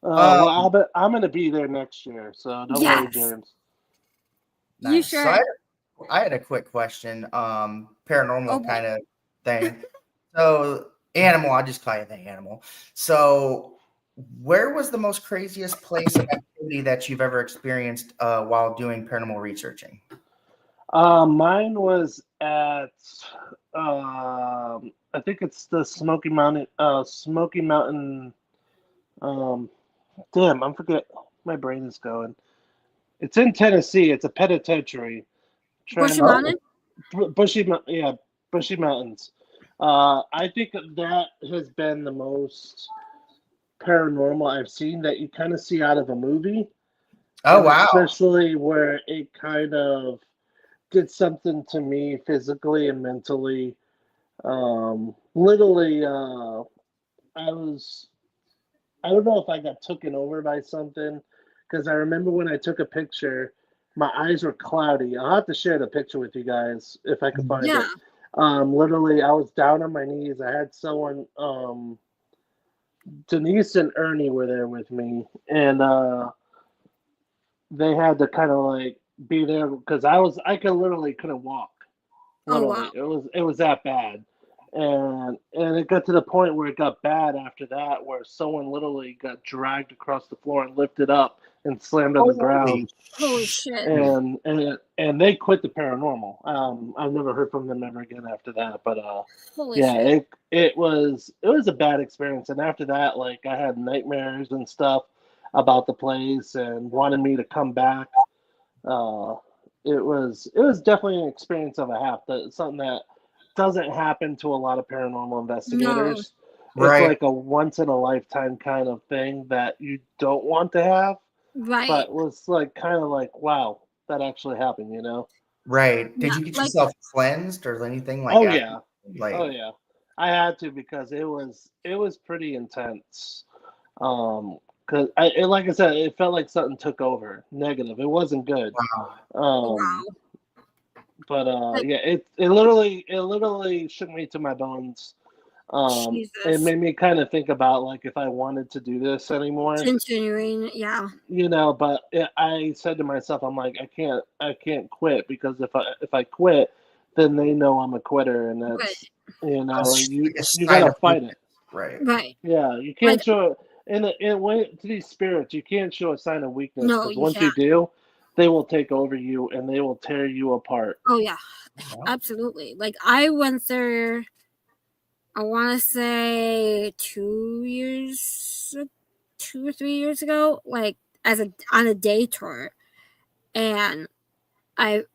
Well, I'm going to be there next year, so don't worry, James. Nice. You sure? So I had a quick question, paranormal kind of thing. So, animal, I'll just call you the animal. So, where was the most craziest place of activity that you've ever experienced while doing paranormal researching? Mine was at, I think it's the Smoky Mountain. Damn, I'm forget. My brain is going. It's in Tennessee. It's a penitentiary. Bushy Mountain? Bushy Mountains. I think that has been the most paranormal I've seen that you kind of see out of a movie. Oh, wow. Especially where it kind of did something to me physically and mentally. Literally, I don't know if I got taken over by something, because I remember when I took a picture, my eyes were cloudy. I'll have to share the picture with you guys if I can find it. Literally, I was down on my knees. I had someone, Denise and Ernie were there with me, and they had to kind of like be there because I couldn't walk. Literally. Oh, wow. It was that bad. And it got to the point where it got bad after that, where someone literally got dragged across the floor and lifted up and slammed on the ground. Holy shit! And they quit the paranormal. I've never heard from them ever again after that. But shit. it was a bad experience. And after that, like, I had nightmares and stuff about the place and wanted me to come back. It was definitely an experience of a half. Something that doesn't happen to a lot of paranormal investigators. No. It's like a once in a lifetime kind of thing that you don't want to have. Right. But it was like kind of like, wow, that actually happened, you know? Right. Did you get yourself cleansed or anything like that? Yeah. Oh yeah. I had to, because it was pretty intense. Because like I said, it felt like something took over. Negative. It wasn't good. Wow. But it literally shook me to my bones. It made me kind of think about, like, if I wanted to do this anymore. Continuing, yeah. You know, but I said to myself, I'm like, I can't quit, because if I quit, then they know I'm a quitter, and that's you gotta fight it. Right. Yeah, you can't show to these spirits, you can't show a sign of weakness, because once you do, they will take over you and they will tear you apart. Oh yeah, absolutely. Like, I went there, I want to say 2 or 3 years ago, like on a day tour, and it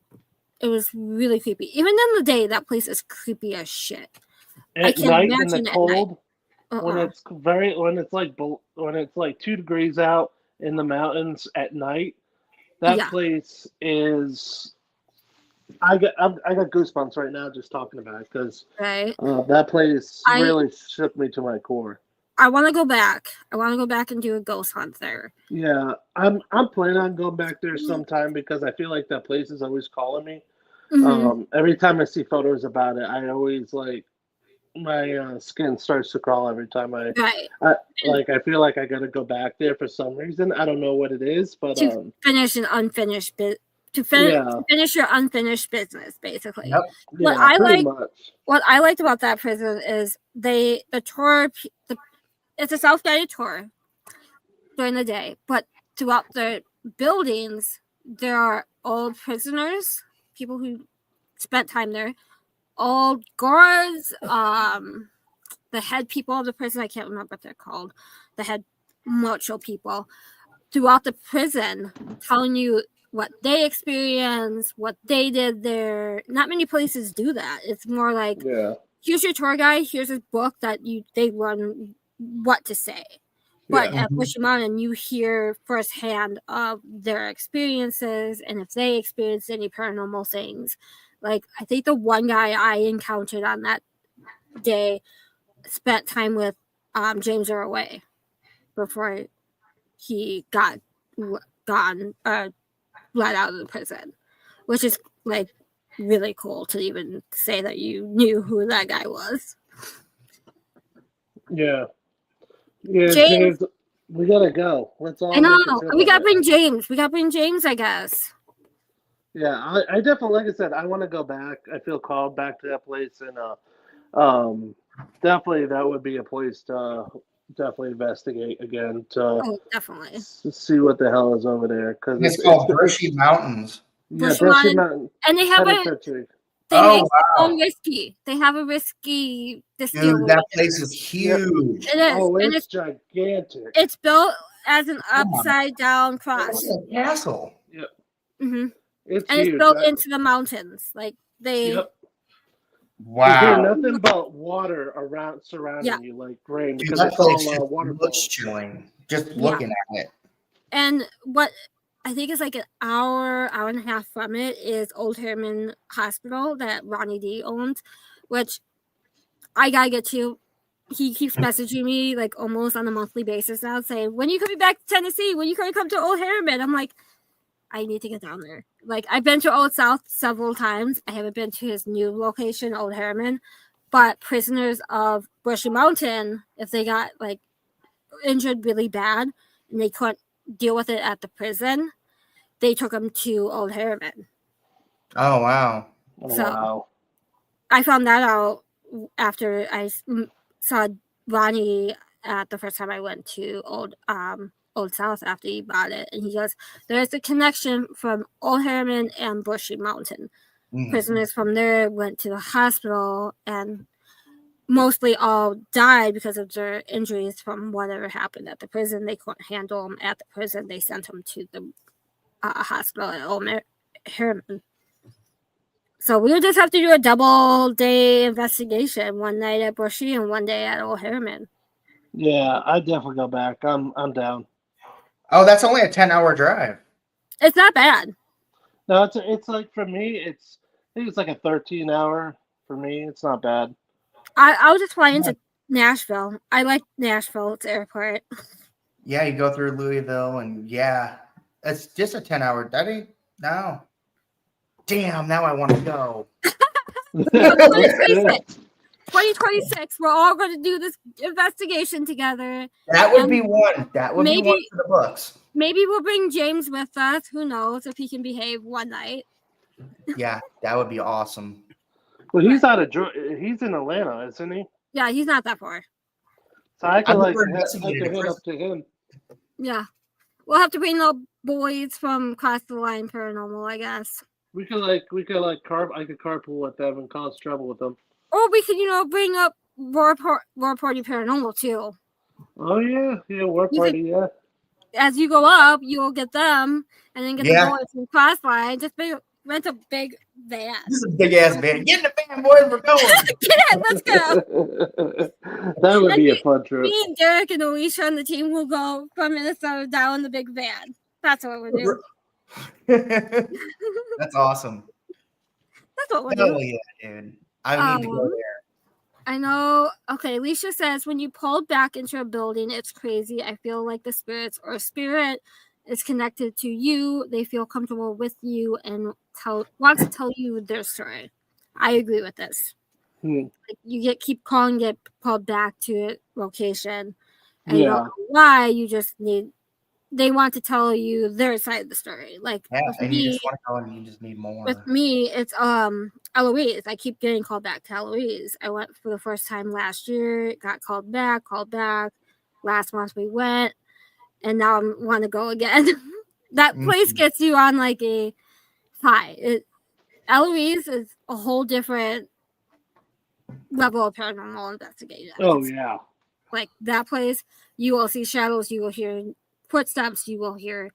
was really creepy. Even in the day, that place is creepy as shit. At night, in the cold, when it's like 2 degrees out in the mountains at night, that place is. I got goosebumps right now just talking about it, because that place really shook me to my core. I want to go back. I want to go back and do a ghost hunt there. Yeah, I'm planning on going back there sometime, because I feel like that place is always calling me. Mm-hmm. Every time I see photos about it, I always my skin starts to crawl every time I feel like I got to go back there for some reason. I don't know what it is, but to finish an unfinished bit. To finish your unfinished business, basically. Yep. What I liked about that prison is the tour. It's a self-guided tour during the day, but throughout the buildings, there are old prisoners, people who spent time there, old guards, the head people of the prison. I can't remember what they're called. The head macho people throughout the prison, telling you what they experienced, what they did there. Not many places do that. It's more like, here's your tour guide, here's a book that they run what to say. But at Bushy Mountain, you hear firsthand of their experiences, and if they experienced any paranormal things. Like, I think the one guy I encountered on that day spent time with James Earl before he got let out of the prison, which is like really cool to even say that you knew who that guy was. Yeah. James, we gotta go. Let's all. I know. We gotta bring James. I guess. Yeah, I definitely, like I said, I want to go back. I feel called back to that place, and definitely that would be a place to definitely investigate again to definitely see what the hell is over there, because it's called Brushy Mountains. Yeah, Brushy Mountain, and they have make their own whiskey. They have a whiskey distillery. Dude, that place is huge. It is. Oh, it's gigantic. It's built as an upside down cross. It's a castle. Yep. Mm-hmm. It's huge. It's built into the mountains. Like they. Yep. Wow. There's nothing but water surrounding you, like rain, because it's all waterfalls. Chilling. Just looking at it. And what I think is like an hour and a half from it is Old Herman Hospital that Ronnie D owns, which I gotta get to. He keeps messaging me like almost on a monthly basis now, saying, "When you coming back to Tennessee? When you gonna come to Old Herman?" I'm like, I need to get down there. Like, I've been to Old South several times. I haven't been to his new location, Old Herman. But prisoners of Brushy Mountain, if they got like injured really bad and they couldn't deal with it at the prison, they took them to Old Herman. Oh, wow. So I found that out after I saw Ronnie at the first time I went to Old South after he bought it, and he goes, there's a connection from Old Herman and Brushy Mountain. Prisoners from there went to the hospital and mostly all died because of their injuries from whatever happened at the prison. They couldn't handle them at the prison. They sent them to the hospital at Old Herman. So we would just have to do a double-day investigation, one night at Brushy and one day at Old Herman. Yeah, I'd definitely go back. I'm down. Oh, that's only a 10-hour drive. It's not bad. No, it's like, for me, I think it's like a 13-hour for me. It's not bad. I'll just fly into Nashville. I like Nashville. It's airport. Yeah, you go through Louisville, and it's just a 10-hour. That ain't no. Damn, now I want to go. 2026, we're all going to do this investigation together. That would be one. That would be one for the books. Maybe we'll bring James with us. Who knows if he can behave one night. Yeah, that would be awesome. Well, he's he's in Atlanta, isn't he? Yeah, he's not that far. So I can head up to him. Yeah. We'll have to bring the boys from Cross the Line Paranormal, I guess. I could carpool with them and cause trouble with them. Or we could, bring up War Party Paranormal too. Oh yeah, War Party, yeah. As you go up, you'll get them, and then get the boys from Crossline. Just rent a big van. This is a big ass van. Get in the van, boys. We're going. Get it. Let's go. That would be a fun trip. Me and Derek and Alisha and the team will go from Minnesota down in the big van. That's what we're doing. That's awesome. That's what we're doing. Oh yeah, dude. I need to go there. I know. Okay, Alicia says, when you pulled back into a building, it's crazy. I feel like the spirits or spirit is connected to you. They feel comfortable with you and want to tell you their story. I agree with this. Like, you keep pulled back to a location, and you don't know why. You just they want to tell you their side of the story. Like, and you just want to go and you just need more. With me, it's Eloise. I keep getting called back to Eloise. I went for the first time last year, got called back. Last month we went, and now I want to go again. That place gets you on like a high. Eloise is a whole different level of paranormal investigation. Oh yeah. Like that place, you will see shadows, you will hear footsteps, you will hear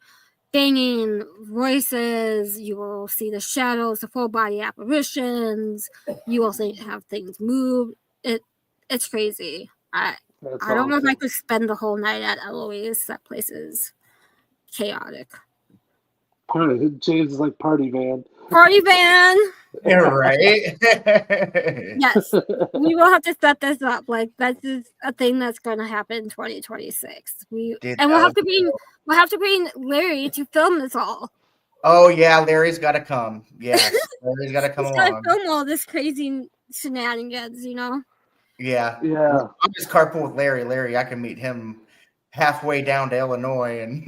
banging voices, you will see the shadows, the full body apparitions, you will have things move. It's crazy. I don't know if I could spend the whole night at Eloise. That place is chaotic. James is like party van. Party van. You're right. Yes, we will have to set this up. Like that's a thing that's going to happen in 2026. We'll have to bring Larry to film this all. Oh yeah, Larry's got to come. Yes, Larry's got to come along. He's got to film all this crazy shenanigans, you know. Yeah. I'll just carpool with Larry. Larry, I can meet him halfway down to Illinois, and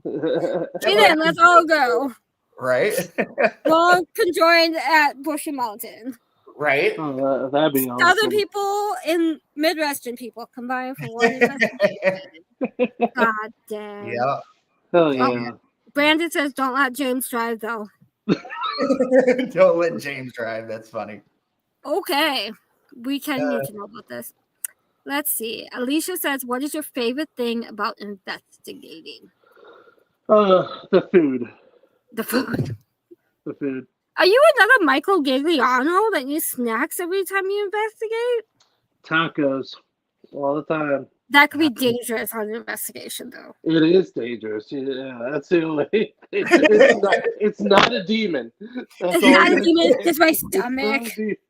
then let's all go. Right. Well, conjoined at Bushy Mountain. Right. Oh, that'd be awesome. Southern people and Midwestern people combined for one. God damn. Yeah. Oh yeah. Brandon says, "Don't let James drive, though." Don't let James drive. That's funny. Okay, we can need to know about this. Let's see. Alisha says, "What is your favorite thing about investigating?" The food. The food. The food. Are you another Michael Gagliano that eats snacks every time you investigate? Tacos all the time. That could be dangerous on an investigation, though. It is dangerous. Yeah, that's the only. It's not a demon. It's not a demon. It's my stomach.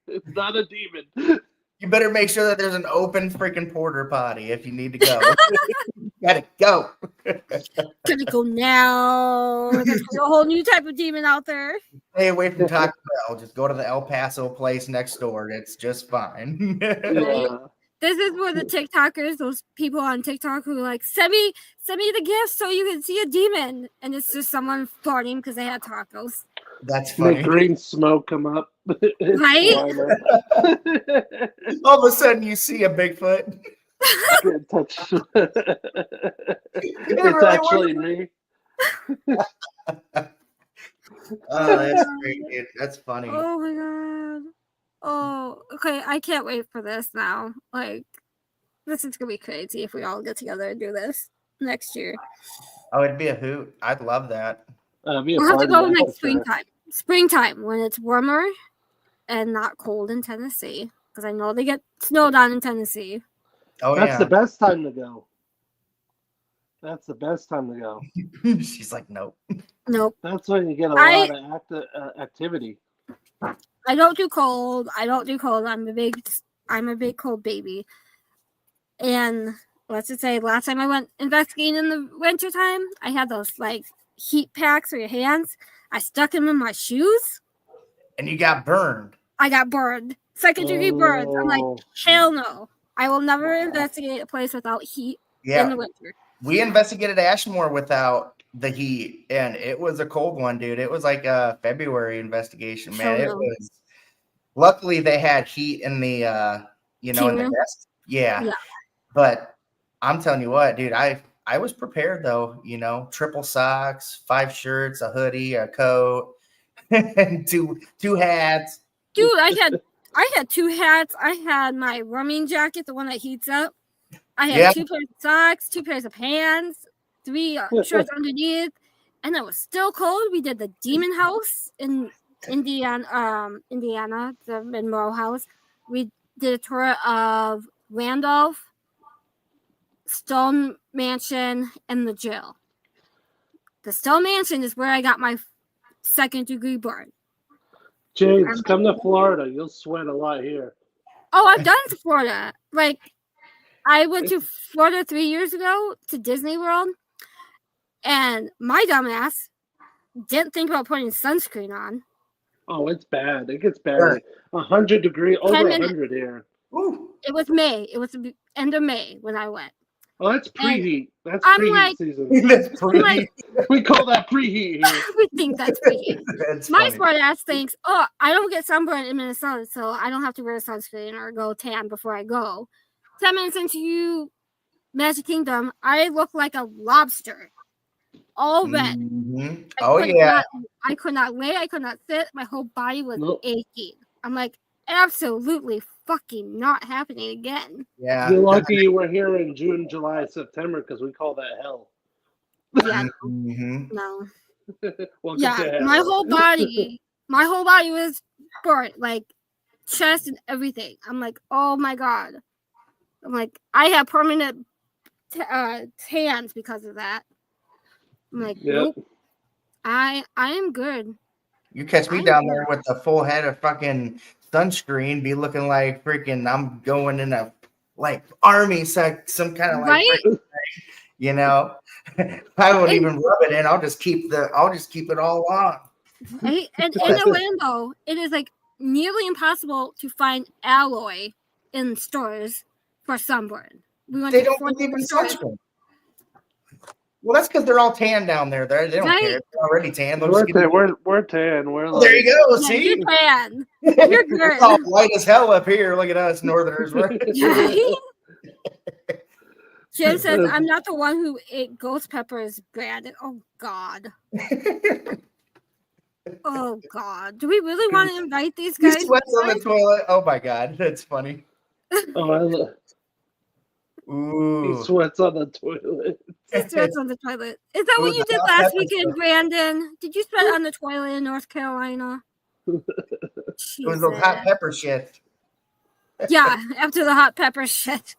It's not a demon. You better make sure that there's an open freaking porta potty if you need to go. You gotta go. Gotta go now. There's a whole new type of demon out there. Stay away from Taco Bell. Just go to the El Paso place next door. It's just fine. Yeah. This is where the TikTokers, those people on TikTok who are like, send me the gift so you can see a demon. And it's just someone farting because they had tacos. That's funny. The green smoke come up. Right? All of a sudden you see a Bigfoot. It's actually me. Oh, that's great, dude. That's funny. Oh my god. Oh, okay. I can't wait for this now. Like, this is gonna be crazy if we all get together and do this next year. Oh, it'd be a hoot. I'd love that. We'll have to go next springtime. Springtime when it's warmer and not cold in Tennessee. Because I know they get snow down in Tennessee. Oh, that's the best time to go. That's the best time to go. She's like, nope. Nope. That's when you get a lot of activity. I don't do cold. I'm a big cold baby. And let's just say last time I went investigating in the wintertime, I had those like heat packs for your hands. I stuck them in my shoes. And you got burned. I got burned. Second-degree burns. I'm like, hell no. I will never investigate a place without heat in the winter. We investigated Ashmore without the heat, and it was a cold one, dude. It was like a February investigation, man. It was. Luckily, they had heat in the, in the desk. Yeah. But I'm telling you what, dude, I was prepared though. Triple socks, 5 shirts, a hoodie, a coat, and two hats. Dude, I had 2 hats. I had my rumming jacket, the one that heats up. I had 2 pairs of socks, 2 pairs of pants, 3 shirts underneath, and it was still cold. We did the Demon House in Indiana, the Monroe House. We did a tour of Randolph, Stone Mansion, and the jail. The Stone Mansion is where I got my second-degree burn. James, come to Florida. You'll sweat a lot here. Oh, I've done to Florida. Like, I went to Florida 3 years ago to Disney World, and my dumbass didn't think about putting sunscreen on. Oh, it's bad. It gets bad. 100 degrees, over 100 here. Ooh. It was May. It was the end of May when I went. Oh, that's preheat. That's preheat season. That's preheat. We call that preheat here. We think that's preheat. My smart ass thinks, oh, I don't get sunburned in Minnesota, so I don't have to wear sunscreen or go tan before I go. 10 minutes into Magic Kingdom, I look like a lobster. All red. Mm-hmm. I could not lay. I could not sit. My whole body was aching. I'm like, absolutely fucking not happening again. Yeah. You're lucky you were here in June, July, September, because we call that hell. Yeah. No. Hell. My whole body was burnt, like chest and everything. I'm like, oh my god. I'm like, I have permanent tans because of that. I'm like, nope. I am good. You catch me down there with a full head of fucking sunscreen, be looking like freaking I'm going in a like army some kind of like You know, I won't even rub it in. I'll just keep it all on. Right? And in Orlando, it is like nearly impossible to find alloy in stores for sunburn. They don't believe in sunscreen. Well, that's because they're all tan down there. They don't care. They're already tan. We're tan. We're there you go. See, you're tan. You're good. It's all white as hell up here. Look at us, Northerners. Jim says, "I'm not the one who ate ghost peppers, Brandon." Oh God. Oh God. Do we really want to invite these guys? He sweats on the toilet. Oh my God, that's funny. He sweats on the toilet. He sweats on the toilet. Is that what you did last weekend, Brandon? Did you sweat on the toilet in North Carolina? It was a hot pepper shit. Yeah, after the hot pepper shit.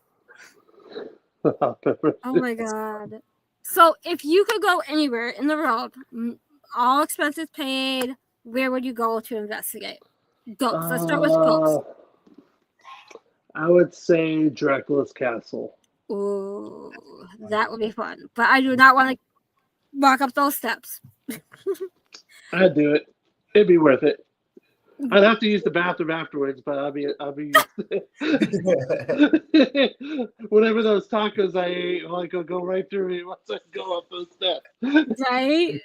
Hot pepper. Oh my God. So if you could go anywhere in the world, all expenses paid, where would you go to investigate? Ghosts. Let's start with ghosts. I would say Dracula's Castle. Ooh, that would be fun. But I do not want to walk up those steps. I'd do it. It'd be worth it. I'd have to use the bathroom afterwards, but I'll be used to it. Whatever those tacos I ate, like, will go right through me once I go up those steps. Right?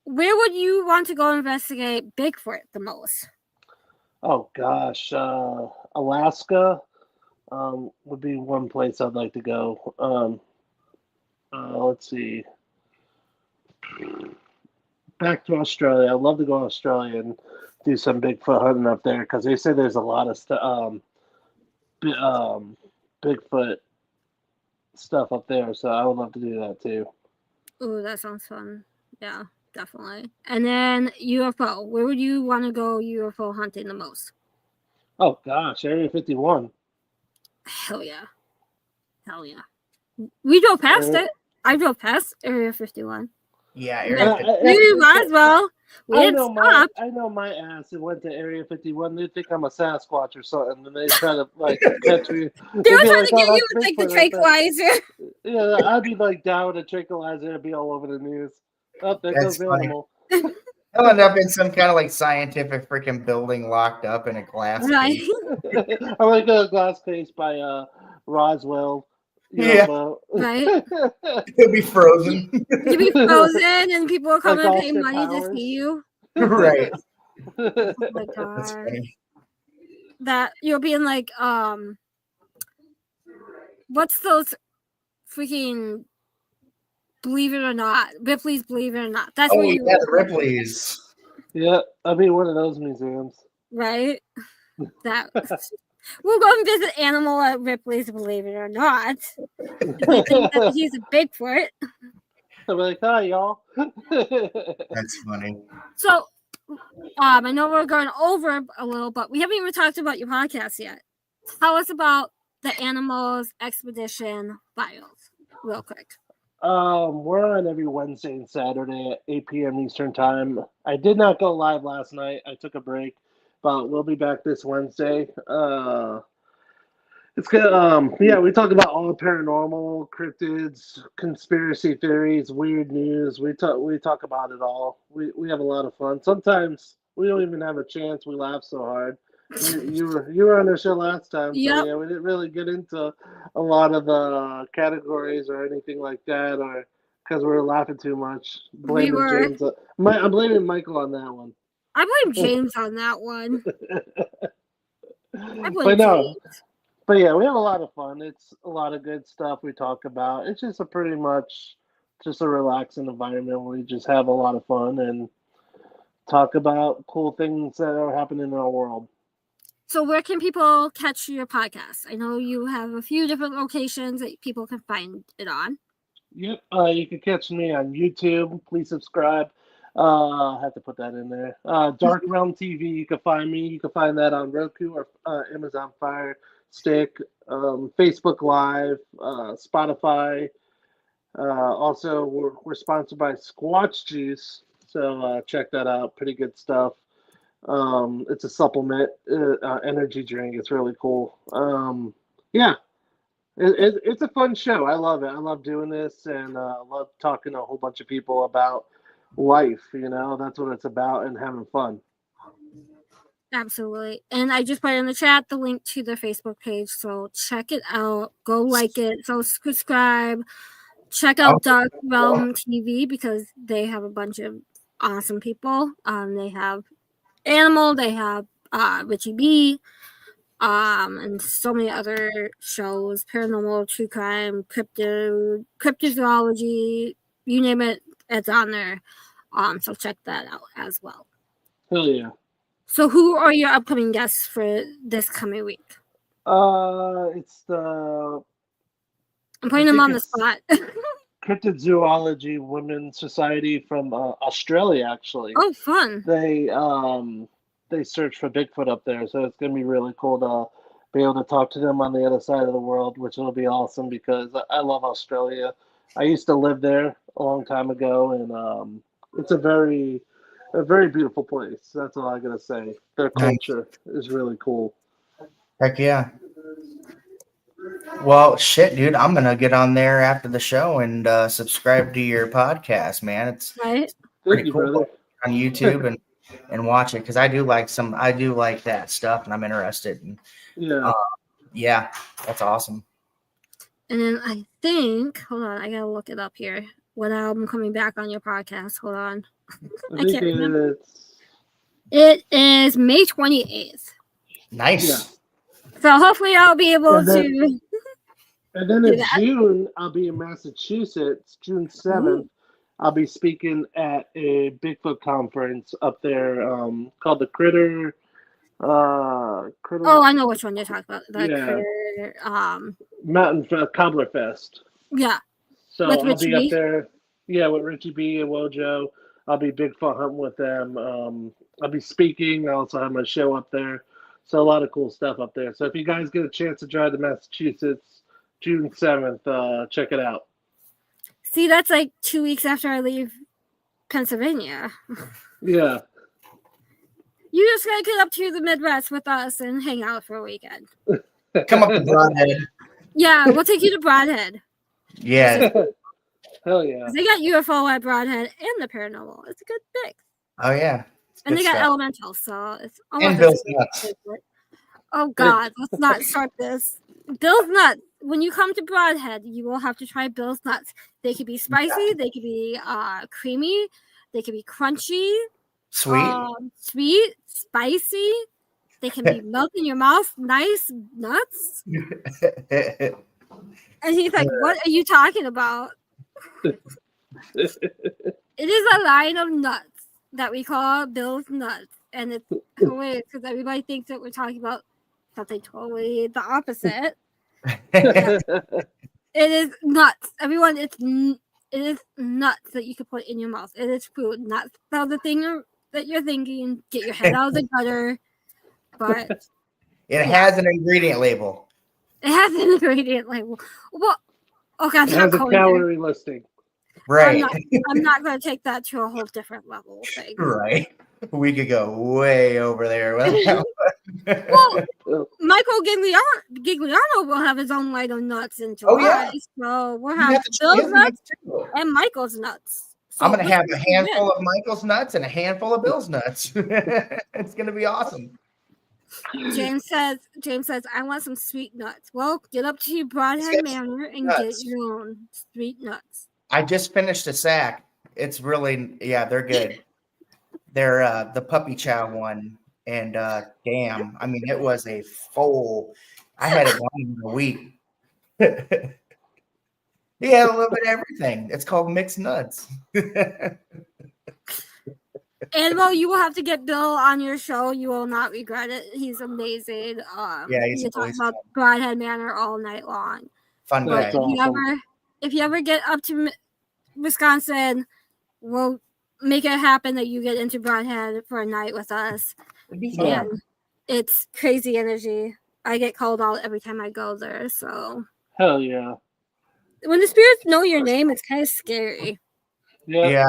Where would you want to go investigate Bigfoot the most? Oh gosh, Alaska would be one place I'd like to go. Let's see. Back to Australia. I'd love to go to Australia and do some Bigfoot hunting up there because they say there's a lot of Bigfoot stuff up there. So I would love to do that too. Ooh, that sounds fun. Yeah. Definitely. And then UFO. Where would you want to go UFO hunting the most? Oh gosh, Area 51. Hell yeah. Hell yeah. We drove past it. I drove past Area 51. Yeah, Area 51. You might as well. I know my ass. It went to Area 51. They think I'm a Sasquatch or something, and they try to like catch me. They were trying to get you with like the tranquilizer. Yeah, I'd be like down with a tranquilizer and be all over the news. Oh, there goes the animal. I'll end up in some kind of like scientific freaking building locked up in a glass case. I like a glass case by Roswell. Right. You'll be frozen. You'll be frozen and people will come and pay money to see you. Right. Oh my God. That's funny. That you'll be in like what's those freaking Believe It or Not. Ripley's Believe It or Not. That's what you the Ripley's. Yeah, I'll be one of those museums. Right? That we'll go and visit Animal at Ripley's Believe It or Not. If we think that he's a Bigfoot. I'll be like, hi y'all. That's funny. So I know we're going over a little, but we haven't even talked about your podcast yet. Tell us about the Animals Expedition Files, real quick. We're on every Wednesday and Saturday at 8 p.m. Eastern Time. I did not go live last night. I took a break, but we'll be back this Wednesday. It's good. We talk about all the paranormal, cryptids, conspiracy theories, weird news. We talk about it all. We have a lot of fun. Sometimes we don't even have a chance. We laugh so hard. You were on the show last time, so yep. Yeah, we didn't really get into a lot of categories or anything like that, or because we were laughing too much. James. I'm blaming Michael on that one. I blame James on that one. But yeah, we have a lot of fun. It's a lot of good stuff we talk about. It's just pretty much a relaxing environment where we just have a lot of fun and talk about cool things that are happening in our world. So where can people catch your podcast? I know you have a few different locations that people can find it on. Yep. You can catch me on YouTube. Please subscribe. I have to put that in there. Dark Realm TV, you can find me. You can find that on Roku or Amazon Fire Stick, Facebook Live, Spotify. Also, we're sponsored by Squatch Juice, so check that out. Pretty good stuff. It's a supplement, energy drink. It's really cool. Yeah, It's a fun show. I love it. I love doing this, and I love talking to a whole bunch of people about life. That's what it's about, and having fun. Absolutely. And I just put in the chat the link to their Facebook page, so check it out. Go like it. So subscribe. Check out Dark Realm TV because they have a bunch of awesome people. They have Animal, they have Richie B, and so many other shows, paranormal, true crime, cryptozoology, you name it, it's on there. So check that out as well. Hell yeah. So who are your upcoming guests for this coming week? It's the... I'm putting them on the spot. Cryptozoology Women's Society from Australia, actually. Oh, fun. They search for Bigfoot up there, so it's going to be really cool to be able to talk to them on the other side of the world, which will be awesome because I love Australia. I used to live there a long time ago, and it's a very beautiful place. That's all I got to say. Their culture is really cool. Heck yeah. Well, shit, dude, I'm going to get on there after the show and subscribe to your podcast, man. It's pretty cool on YouTube and watch it because I do like that stuff and I'm interested. And, yeah, that's awesome. And then I think, hold on, I got to look it up here. What album coming back on your podcast? Hold on. I can't remember. It is May 28th. Nice. Yeah. So hopefully I'll be able to. And then in June, I'll be in Massachusetts. June 7th, I'll be speaking at a Bigfoot conference up there called the Critter. Oh, I know which one you're talking about. Critter, Mountain Cobbler Fest. Yeah. So I'll be up there. Yeah, with Richie B and Wojo. I'll be Bigfoot hunting with them. I'll be speaking. I also have my show up there. So a lot of cool stuff up there. So if you guys get a chance to drive to Massachusetts, June 7th, check it out. See, that's like 2 weeks after I leave Pennsylvania. Yeah. You just gotta get up to the Midwest with us and hang out for a weekend. Come up to Broadhead. Yeah, we'll take you to Broadhead. Yeah. Hell yeah. They got UFO at Broadhead and the Paranormal. It's a good mix. Oh, yeah. And they got Elemental, so it's almost... And Bill's Nuts. Oh, God, let's not start this. Bill's Nuts. When you come to Broadhead, you will have to try Bill's Nuts. They could be spicy. They could be creamy. They could be crunchy. Sweet, spicy. They can be melt in your mouth. Nice nuts. And he's like, what are you talking about? It is a line of nuts that we call Bill's Nuts. And it's hilarious because everybody thinks that we're talking about something totally the opposite. It is nuts. Everyone, it is nuts that you can put in your mouth. It is food, not the thing that you're thinking. Get your head out of the gutter. But it has an ingredient label. It has an ingredient label. Well, okay, it has a calorie listing. Right. I'm not going to take that to a whole different level. Thing. Right. We could go way over there. Well, Michael Gigliano will have his own line of nuts in July. Oh, yeah. So we'll have Bill's nuts and Michael's nuts. So I'm going to have a handful of Michael's nuts and a handful of Bill's nuts. It's going to be awesome. James says, I want some sweet nuts. Well, get up to your Broadhead Manor and get your own sweet nuts. I just finished a sack. It's really, they're good. They're the puppy chow one. And damn, I mean, it was a full, I had it one in a week. He had a little bit of everything. It's called mixed nuts. And well, you will have to get Bill on your show. You will not regret it. He's amazing. He's talking about Broadhead Manor all night long. Fun guy. If you ever get up to Wisconsin, we'll make it happen that you get into Broadhead for a night with us. And it's crazy energy. I get called out every time I go there. So hell yeah. When the spirits know your name, it's kind of scary. Yeah.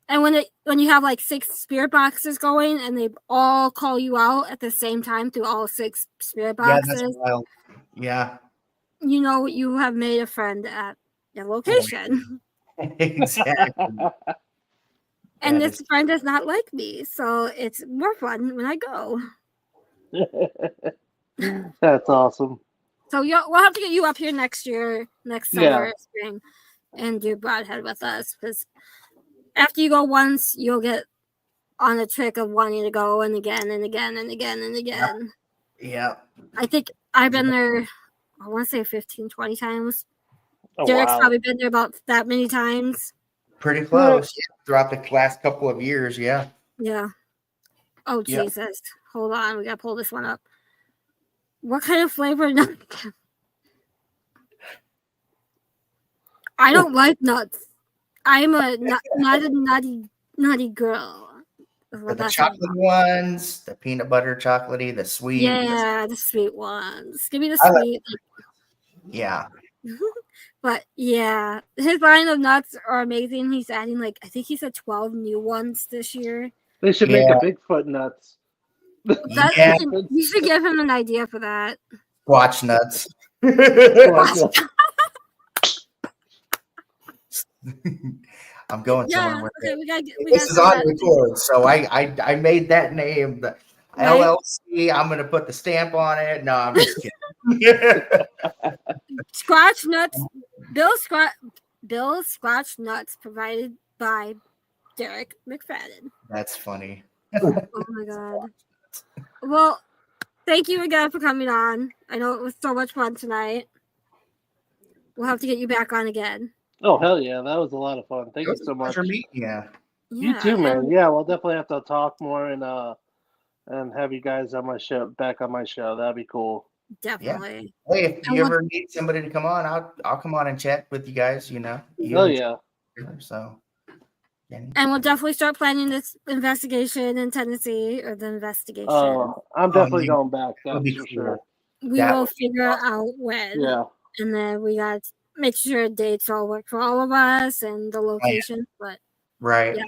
And when you have like 6 spirit boxes going and they all call you out at the same time through all 6 spirit boxes. Yeah, that's wild. Yeah. you know you have made a friend at the location. Exactly. And this friend does not like me, so it's more fun when I go. That's awesome. So we'll have to get you up here next year, next summer, spring, and do Broadhead with us. Because after you go once, you'll get on a trick of wanting to go and again and again and again and again. Yeah. I think I've been there, I want to say 15, 20 times. Oh, Derek's probably been there about that many times. Pretty close. Yeah. Throughout the last couple of years, yeah. Yeah. Oh, Jesus. Yep. Hold on. We got to pull this one up. What kind of flavor? I don't like nuts. I'm not a nutty girl. The chocolate ones, the peanut butter chocolatey, the sweet. Yeah, the sweet ones. Give me the sweet. Yeah. But yeah, his line of nuts are amazing. He's adding I think he said 12 new ones this year. They should make a Bigfoot nuts. You should give him an idea for that. Squatch nuts. I'm going somewhere with it. This is on record, so I made that name. The LLC. I'm going to put the stamp on it. No, I'm just kidding. Squatch nuts. Bill's Squatch nuts provided by Derek McFadden. That's funny. Oh my God. Well, thank you again for coming on. I know it was so much fun tonight. We'll have to get you back on again. Oh, hell yeah. That was a lot of fun. Thank you so much. Yeah. You too, man. Yeah, we'll definitely have to talk more and have you guys on my show, back on my show. That'd be cool. Definitely. Yeah. Hey, if you ever need somebody to come on, I'll come on and chat with you guys, Oh, yeah. So. And we'll definitely start planning this investigation in Tennessee, or the investigation. Oh, I'm definitely going back. That's for sure. We will figure out when. Yeah. And then we got to make sure dates all work for all of us and the location. But yeah,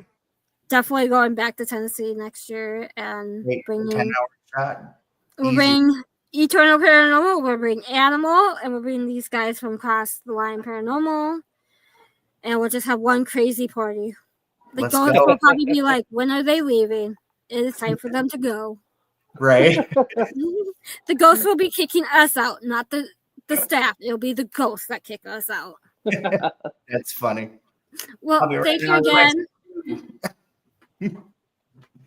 definitely going back to Tennessee next year and bringing 10-hour shot. We'll bring Eternal Paranormal, we'll bring Animal, and we'll bring these guys from Cross the Line Paranormal. And we'll just have one crazy party. The ghosts will probably be like, when are they leaving? It is time for them to go. Right. The ghosts will be kicking us out, not the staff. It'll be the ghosts that kick us out. That's funny. Well, thank you again.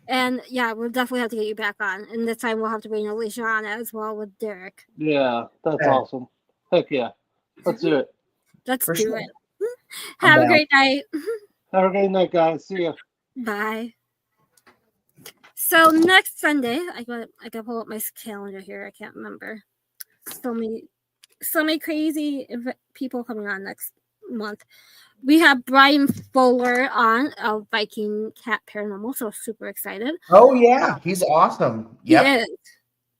And yeah, we'll definitely have to get you back on. And this time we'll have to bring Alisha on as well with Derek. Yeah, that's awesome. Heck yeah. Let's do it. Let's do it. Have a great night. Have a great night, guys. See ya. Bye. So next Sunday, I gotta pull up my calendar here. I can't remember. So many crazy people coming on next month. We have Brian Fuller on of Viking Cat Paranormal, so super excited. Oh yeah, he's awesome. Yep. He is.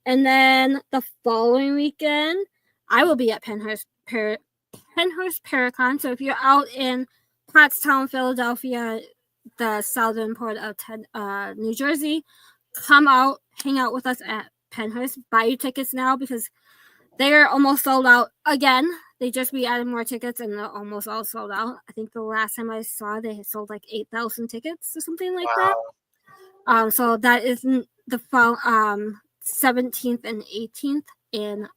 And then the following weekend, I will be at Penhurst Paracon. So if you're out in Pottstown, Philadelphia, the southern part of New Jersey, come out, hang out with us at Penhurst. Buy your tickets now because they are almost sold out again. They just added more tickets and they're almost all sold out. I think the last time I saw they had sold like 8,000 tickets or something like that. So that is the 17th and 18th in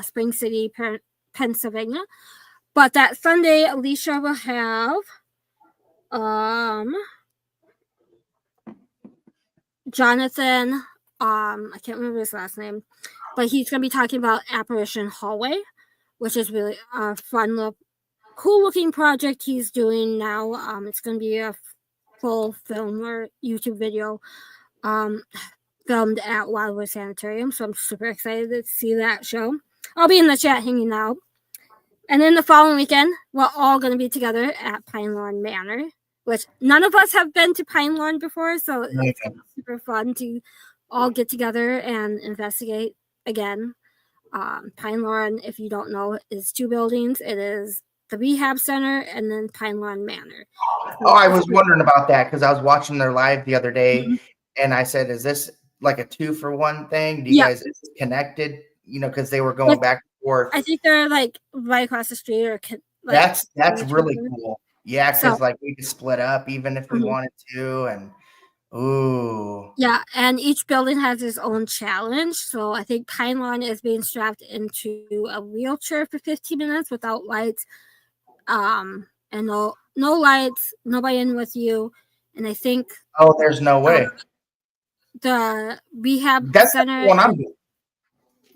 Spring City, Pennsylvania. But that Sunday, Alisha will have Jonathan, I can't remember his last name, but he's going to be talking about Apparition Hallway, which is really a fun, cool looking project he's doing now. It's going to be a full film or YouTube video filmed at Wildwood Sanitarium, so I'm super excited to see that show. I'll be in the chat hanging out. And then the following weekend, we're all going to be together at Pine Lawn Manor, which none of us have been to Pine Lawn before, so it's super fun to all get together and investigate again. Pine Lawn, if you don't know, is 2 buildings. It is the rehab center and then Pine Lawn Manor. Oh, I was wondering about that because I was watching their live the other day, and I said, is this like a 2-for-1 thing? Do you guys, is it connected? Because they were going back and I think they're like right across the street, or that's really cool. Yeah, because like we could split up even if we wanted to, and yeah, and each building has its own challenge. So I think Pine Lawn is being strapped into a wheelchair for 15 minutes without lights, and no lights, nobody in with you, and I think there's no way. The rehab that's center. The one I'm doing.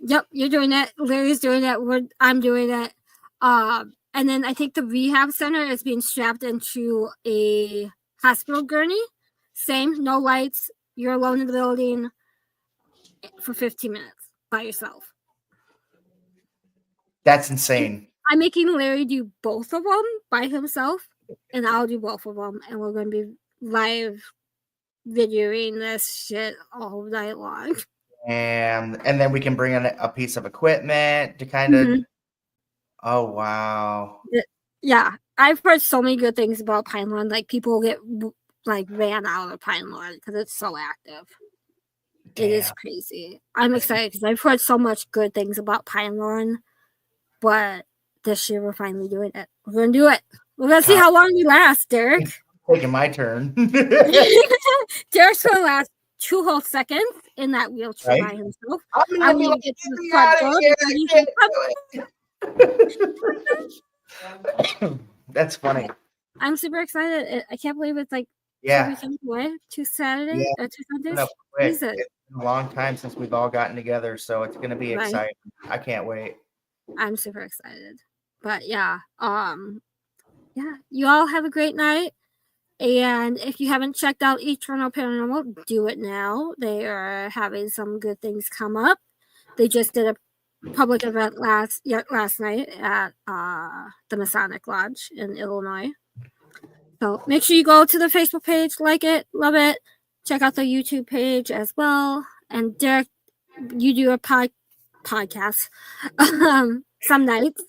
Yep, you're doing it. Larry's doing it. I'm doing it. And then I think the rehab center is being strapped into a hospital gurney. Same, no lights. You're alone in the building for 15 minutes by yourself. That's insane. I'm making Larry do both of them by himself, and I'll do both of them, and we're going to be live videoing this shit all night long. And then we can bring in a piece of equipment to kind of. Oh wow! Yeah, I've heard so many good things about Pine Lawn. Like people get like ran out of Pine Lawn because it's so active. Damn. It is crazy. I'm excited because I've heard so much good things about Pine Lawn, but this year we're finally doing it. We're gonna do it. We're gonna see how long we last, Derek. Taking my turn. Derek's gonna last 2 whole seconds in that wheelchair by himself. I'm gonna get to the front door. That's funny. I'm super excited. I can't believe it's like 2 weekends away, 2 Saturdays or 2 Sundays. It's been a long time since we've all gotten together, so it's gonna be exciting. I can't wait. I'm super excited. But yeah, you all have a great night. And if you haven't checked out Eternal Paranormal, do it now. They are having some good things come up. They just did a public event last night at the Masonic Lodge in Illinois. So make sure you go to the Facebook page, like it, love it. Check out the YouTube page as well. And Derek, you do a podcast some nights.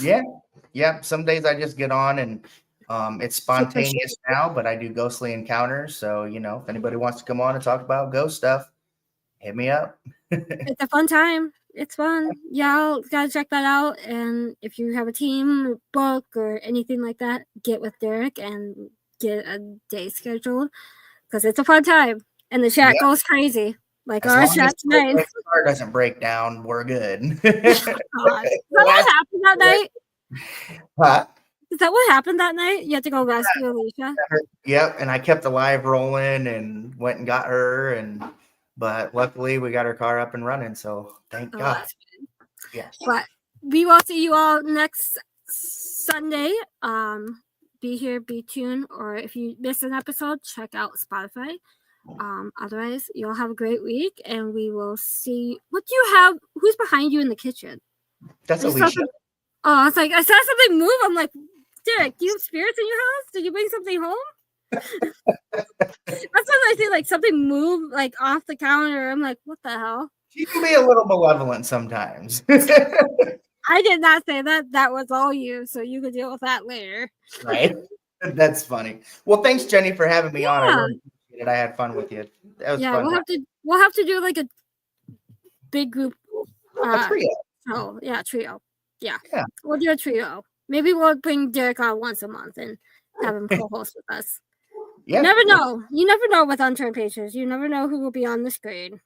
Yeah. Some days I just get on and it's spontaneous now, but I do ghostly encounters. So, if anybody wants to come on and talk about ghost stuff, hit me up. It's a fun time. It's fun. Y'all gotta check that out. And if you have a team, book, or anything like that, get with Derek and get a day scheduled because it's a fun time. And the chat goes crazy. Like our chat tonight. If the car doesn't break down, we're good. Is that what happened that night? What? Is that what happened that night? You had to go rescue Alisha? Yep, and I kept the live rolling and went and got her, but luckily we got her car up and running, so thank God. Yes. But we will see you all next Sunday. Be here, be tuned, or if you miss an episode, check out Spotify. Otherwise, you'll have a great week, and we will see. What do you have? Who's behind you in the kitchen? That's Alisha. I was like, I saw something move. I'm like, Derek, do you have spirits in your house? Did you bring something home? That's when I see like something move like off the counter. I'm like, what the hell? She can be a little malevolent sometimes. I did not say that. That was all you. So you could deal with that later. Right. That's funny. Well, thanks, Jenny, for having me on. I really appreciate it. I had fun with you. That was fun. We'll have to do like a big group. A trio. Oh yeah, trio. Yeah. We'll do a trio. Maybe we'll bring Derek on once a month and have him co-host with us. Yeah. You never know. You never know with Unturned Pages. You never know who will be on the screen.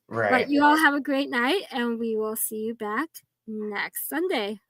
Right. But you all have a great night, and we will see you back next Sunday.